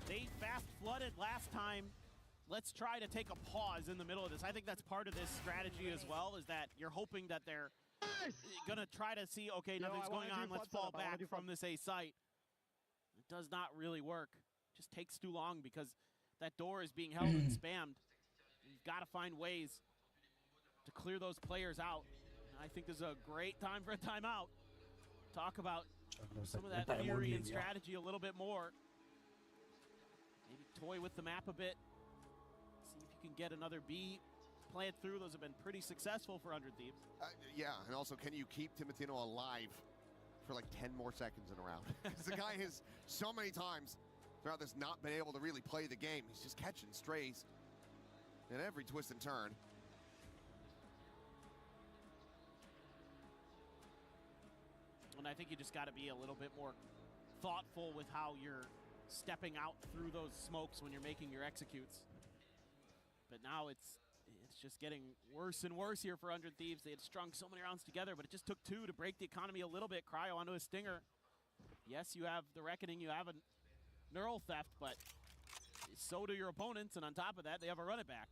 they fast flooded last time. Let's try to take a pause in the middle of this. I think that's part of this strategy as well, is that you're hoping that they're going to try to see, okay, nothing's going on, let's fall back from this A site. It does not really work. It just takes too long because that door is being held and spammed. You've got to find ways to clear those players out. And I think this is a great time for a timeout. Talk about some of that theory and strategy a little bit more. Maybe toy with the map a bit. See if you can get another B plant through. Those have been pretty successful for 100 Thieves. Yeah, and also, can you keep Timotino alive for like 10 more seconds in a round? Because the guy has so many times throughout this not been able to really play the game. He's just catching strays in every twist and turn. And I think you just got to be a little bit more thoughtful with how you're stepping out through those smokes when you're making your executes. But now it's just getting worse and worse here for 100 Thieves. They had strung so many rounds together, but it just took 2 to break the economy a little bit. Cryo onto a stinger. Yes, you have the Reckoning, you have a Neural Theft, but so do your opponents, and on top of that, they have a run it back.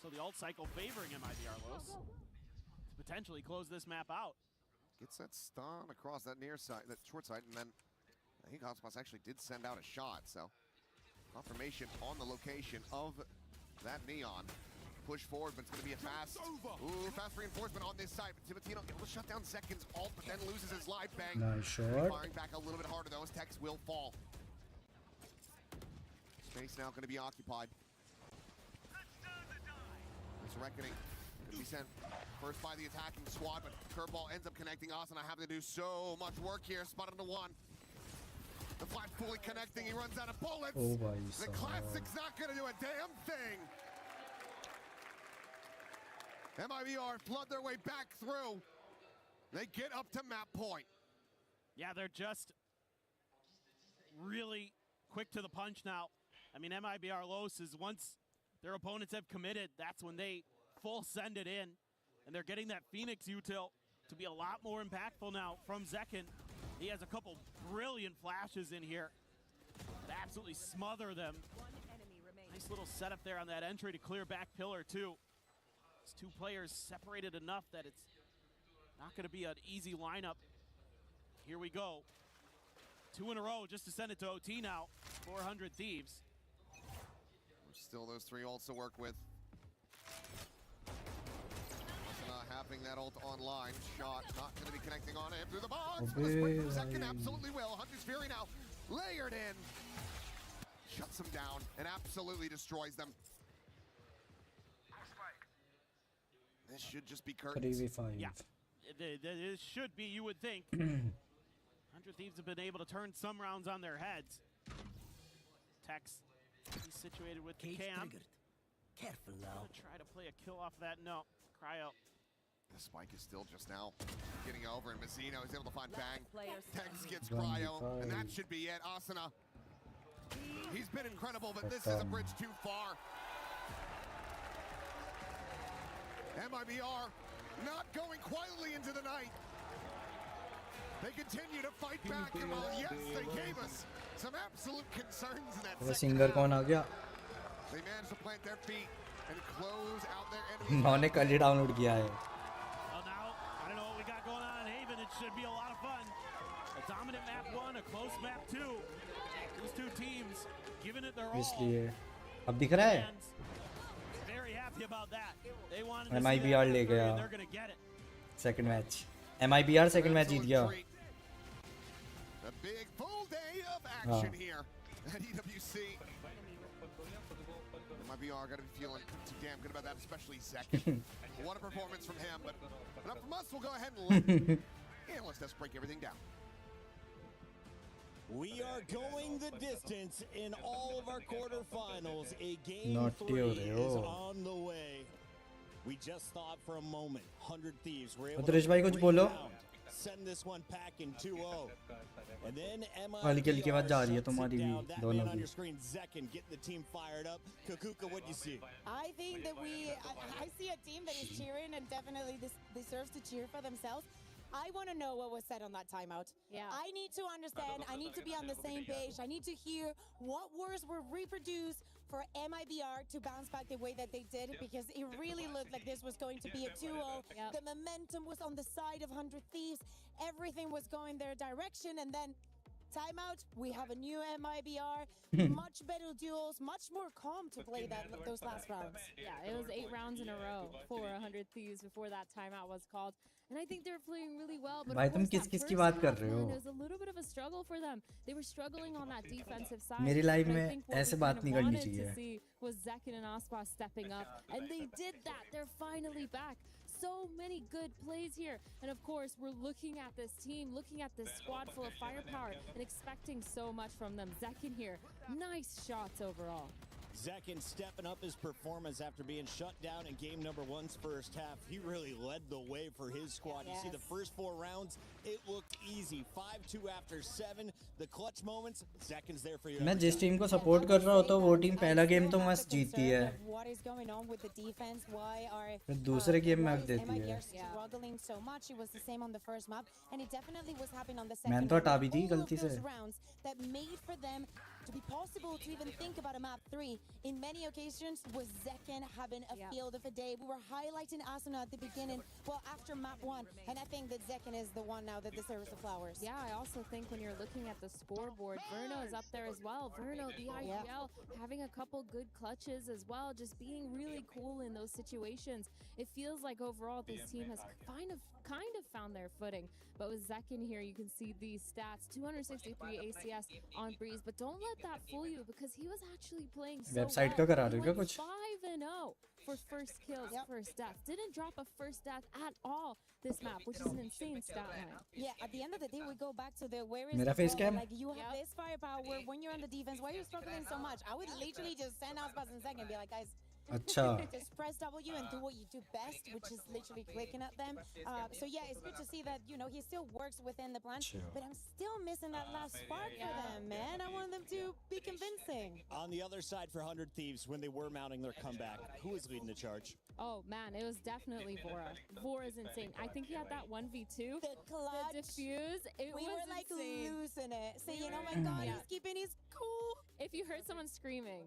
So the ult cycle favoring Mibr.Los to potentially close this map out. Gets that stun across that near side, that short side, and then I think Auspas actually did send out a shot, so confirmation on the location of that neon. Push forward, but it's going to be a fast reinforcement on this side. But Timotino able to shut down seconds ult, but then loses his life. Bang. Nice shot. Firing back a little bit harder though, as Tex will fall. Space now going to be occupied. This Reckoning could be sent first by the attacking squad, but curveball ends up connecting us, and I have to do so much work here. Spotted to 1. The flash fully connecting. He runs out of bullets. Oh, the Classic's not going to do a damn thing. Mibr flood their way back through. They get up to map point. Yeah, they're just really quick to the punch now. I mean, Mibr.Los is, once their opponents have committed, that's when they full send it in. And they're getting that Phoenix util to be a lot more impactful now from Zekin. He has a couple brilliant flashes in here to absolutely smother them. Nice little setup there on that entry to clear back pillar too. These 2 players separated enough that it's not going to be an easy lineup. Here we go. 2 in a row just to send it to OT now. 400 Thieves. There's still those 3 ults to work with. Having that ult online. Shot not going to be connecting on him through the box. But the spring from Zekin absolutely will. Hunter's Fury now layered in. Shuts them down and absolutely destroys them. This should just be curtains. 3v5. Yeah, this should be, you would think. 100 Thieves have been able to turn some rounds on their heads. Tex, he's situated with the cam. Careful now. Try to play a kill off that. No, Cryo. The spike is still just now getting over, and Mazzino is able to find Bang. Tex gets Cryo, and that should be it. Asuna, he's been incredible, but this is a bridge too far. Mibr not going quietly into the night. They continue to fight back, and while yes, they gave us some absolute concerns in that second half, they managed to plant their feet and close out their enemy. मैंने कल ही download किया है. should be a lot of fun. A dominant map 1, a close map 2. These two teams giving it their all. इसलिए अब दिख रहा है Very happy about that. They wanted to MIBR ले गया they're going to get it. second match MIBR second match जीत गया A big full day of action here at EWC. MIBR got to be feeling too damn good about that, especially Zekin. What a performance from him, but enough from us. We'll go ahead and let analysts break everything down. We are going the distance in all of our quarterfinals. A game Not 3 you, is oh. on the way. We just thought for a moment, 100 Thieves were able अतुरेश भाई कुछ बोलो send this one back in 2-0. And then हल्की हल्की आवाज जा रही है तुम्हारी भी दोनों on की your screen, Zekin getting the team fired up. Kakuka, what do you see? I think that I see a team that is cheering and definitely deserves to cheer for themselves. I want to know what was said on that timeout. Yeah. I need to understand. I need to be on the same page. I need to hear what words were reproduced for MIBR to bounce back the way that they did, because it really looked like this was going to be a 2-0. Yep. The momentum was on the side of 100 Thieves. Everything was going their direction, and then timeout, we have a new MIBR, much better duels, much more calm to play those last rounds. Yeah, it was 8 rounds in a row for 100 Thieves before that timeout was called. And I think they were playing really well. But भाई तुम किस किस की बात कर रहे हो it was a little bit of a struggle for them. They were struggling on that defensive side. मेरी लाइफ में ऐसे बात नहीं करनी चाहिए Was Zekin and Aspa stepping up, and they did that. They're finally back. So many good plays here, and of course we're looking at this team, looking at this squad full of firepower, and expecting so much from them. Zekin here, nice shots overall. Zekin stepping up his performance after being shut down in game number 1's first half. He really led the way for his squad. You see the first 4 rounds, it looked easy. 5-2 after 7. The clutch moments, Zekin's there for you. मैं जिस team को support कर रहा होता हूँ वो team पहला game तो मस्त जीतती है What is going on with the defense? Why are फिर दूसरे गेम में हक देती है struggling so much? It was the same on the first map, and it definitely was happening on the second. मैंने तो हटा भी दी All of गलती से those rounds that made for them to be possible to even think about a map 3 in many occasions was Zekin having a field of a day. We were highlighting Asuna at the beginning, well, after map 1, and I think that Zekin is the one now that deserves the flowers. Yeah, I also think when you're looking at the scoreboard, Verno is up there as well. Verno, the IGL, having a couple good clutches as well, just being really cool in those situations. It feels like overall this team has kind of found their footing. But with Zekin here, you can see these stats, 263 ACS on Breeze. But don't let that fool you, because he was actually playing so Website well. का करा रहे हो क्या कुछ 5-0 for first kills, first deaths. Didn't drop a first death at all this map, which is an insane stat line. Yeah, at the end of the day, we go back to the where is मेरा the face ball? cam? Like, you have this firepower when you're on the defense. Why are you struggling so much? I would literally just send out Buzz in second and be like, guys, अच्छा just press W and do what you do best, which is literally clicking at them. So yeah, it's good to see that, you know, he still works within the plan, but I'm still missing that last spark for them, man. I want them to be convincing. On the other side for 100 Thieves, when they were mounting their comeback, who was leading the charge? Oh man, it was definitely Vora. Vora's insane. I think he had that 1v2. The clutch. The diffuse. We were like insane. losing it, saying, oh my god, he's keeping his cool. If you heard someone screaming,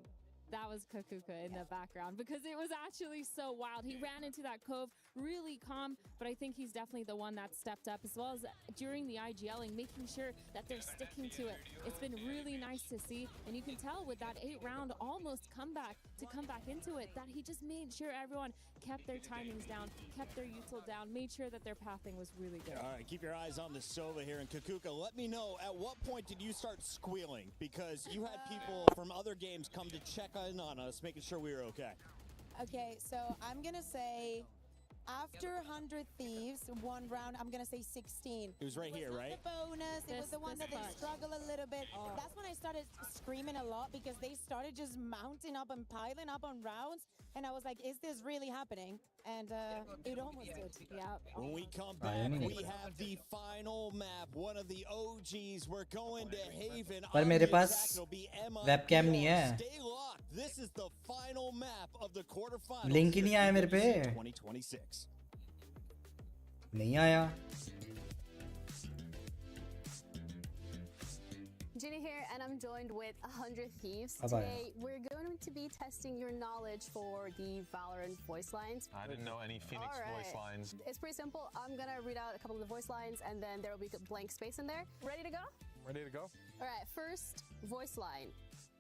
that was Kakuka in the background, because it was actually so wild. He ran into that cove really calm, but I think he's definitely the one that stepped up, as well as during the IGLing, making sure that they're sticking to it. It's been really nice to see, and you can tell with that 8-round almost comeback to come back into it, that he just made sure everyone kept their timings down, kept their util down, made sure that their pathing was really good. All right, keep your eyes on the Sova here. And Kakuka, let me know, at what point did you start squealing? Because you had people from other games come to check in on us, making sure we were okay. Okay, so I'm gonna say after 100 Thieves, 1 round, I'm gonna say 16. It was right here, right? The bonus. It was the one that they struggle a little bit. That's when I started screaming a lot, because they started just mounting up and piling up on rounds, and I was like, is this really happening? And it almost did. Yeah. When we come back, we have the final map. One of the OGs. We're going to Haven. पर मेरे पास webcam नहीं है. Stay locked. This is the final map of the quarterfinals. Link ही नहीं आया मेरे पे. 2026. नहीं आया. Ginny here, and I'm joined with 100 Thieves. Bye-bye. Today, we're going going to be testing your knowledge for the Valorant voice lines. I didn't know any Phoenix voice lines. It's pretty simple. I'm gonna read out a couple of the voice lines, and then there will be blank space in there. Ready to go? Ready to go? All right, first voice line.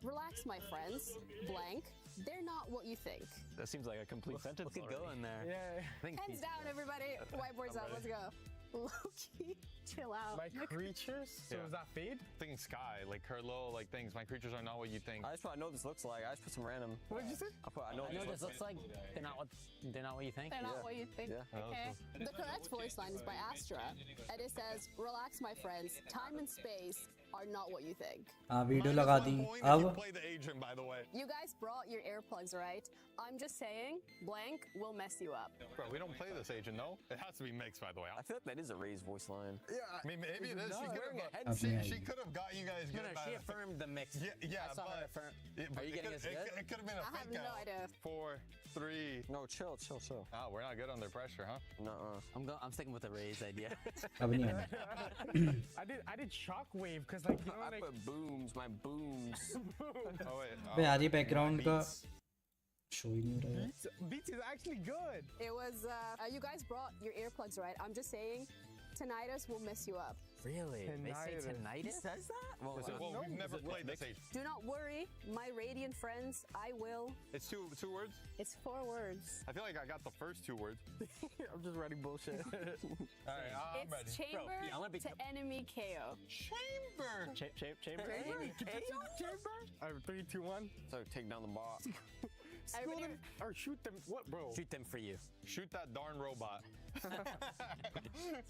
Relax, my friends. Blank. They're not what you think. That seems like a complete sentence. Look at going there. Yeah. Hands down, everybody. Whiteboards up. Let's go. Low-key, chill out. My creatures? So is that Fade? Thinking Sky, like her little things. My creatures are not what you think. I just put, I know what this looks like. I just put some random. What did you say? I know what this looks like. They're not what you think. They're not what you think. Yeah. Okay. The correct voice line is by Astra, and it says, "Relax, my friends. Time and space are not what you think." Video लगा दी अब Play the agent, by the way. You guys brought your earplugs, right? I'm just saying, blank will mess you up. Bro, we don't play this agent, no? It has to be mixed, by the way. I feel like that is a raised voice line. Yeah, I mean, maybe it is. No, She could have got you guys good. No, she affirmed the mix. Yeah, I saw her affirm. Are you getting us good? It could have been a I have fake no out. idea. 4, 3. No, chill. Oh, we're not good under pressure, huh? No, I'm sticking with the raised idea. अब नहीं आना I did shockwave because like you know I put booms, my booms. Oh wait. बे यार ये background का show ही नहीं हो रहा है Beats is actually good. It was, you guys brought your earplugs, right? I'm just saying, tinnitus will mess you up. Really? They say tinnitus? Says that? Well, we've never played this agent. Do not worry, my radiant friends, I will. It's two words? It's 4 words. I feel like I got the first 2 words. I'm just writing bullshit. All right, I'm ready. It's chamber to enemy KO. Chamber! Chamber? Enemy KO? Chamber? All right, 3, 2, 1. So take down the boss. School them or shoot them. What, bro? Shoot them for you. Shoot that darn robot.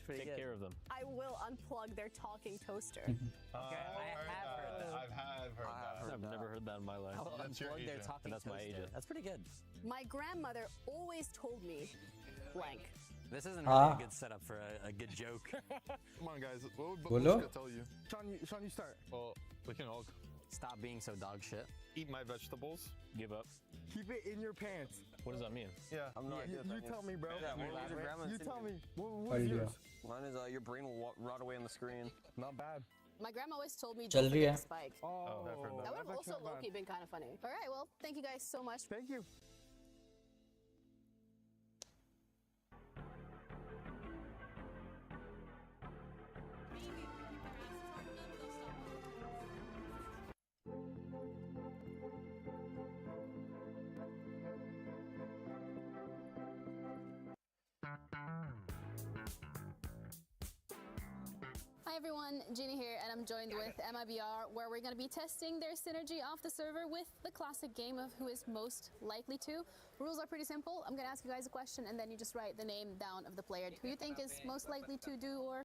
Take care of them. I will unplug their talking toaster. Okay, I have heard that. I have heard that. I've never heard that in my life. I'll unplug their talking That's toaster. my agent. That's pretty good. My grandmother always told me, blank. This isn't really a good setup for a good joke. Come on, guys. What Bolo? was I tell you? Sean, you start. Well, we can all Stop being so dog shit. eat my vegetables. Give up. Keep it in your pants. What does that mean? Yeah. I'm not. You tell me, bro. Yeah, you tell me. What's yours? Mine is your brain will rot away on the screen. Not bad. My grandma always told me चल don't रही है forget Spike. Oh, I've heard That would have That's also not bad. low-key been kind of funny. All right, well, thank you guys so much. Thank you. Hi everyone, Ginny here, and I'm joined with Mibr, where we're going to be testing their synergy off the server with the classic game of who is most likely to. Rules are pretty simple. I'm going to ask you guys a question, and then you just write the name down of the player who you think is most likely to do or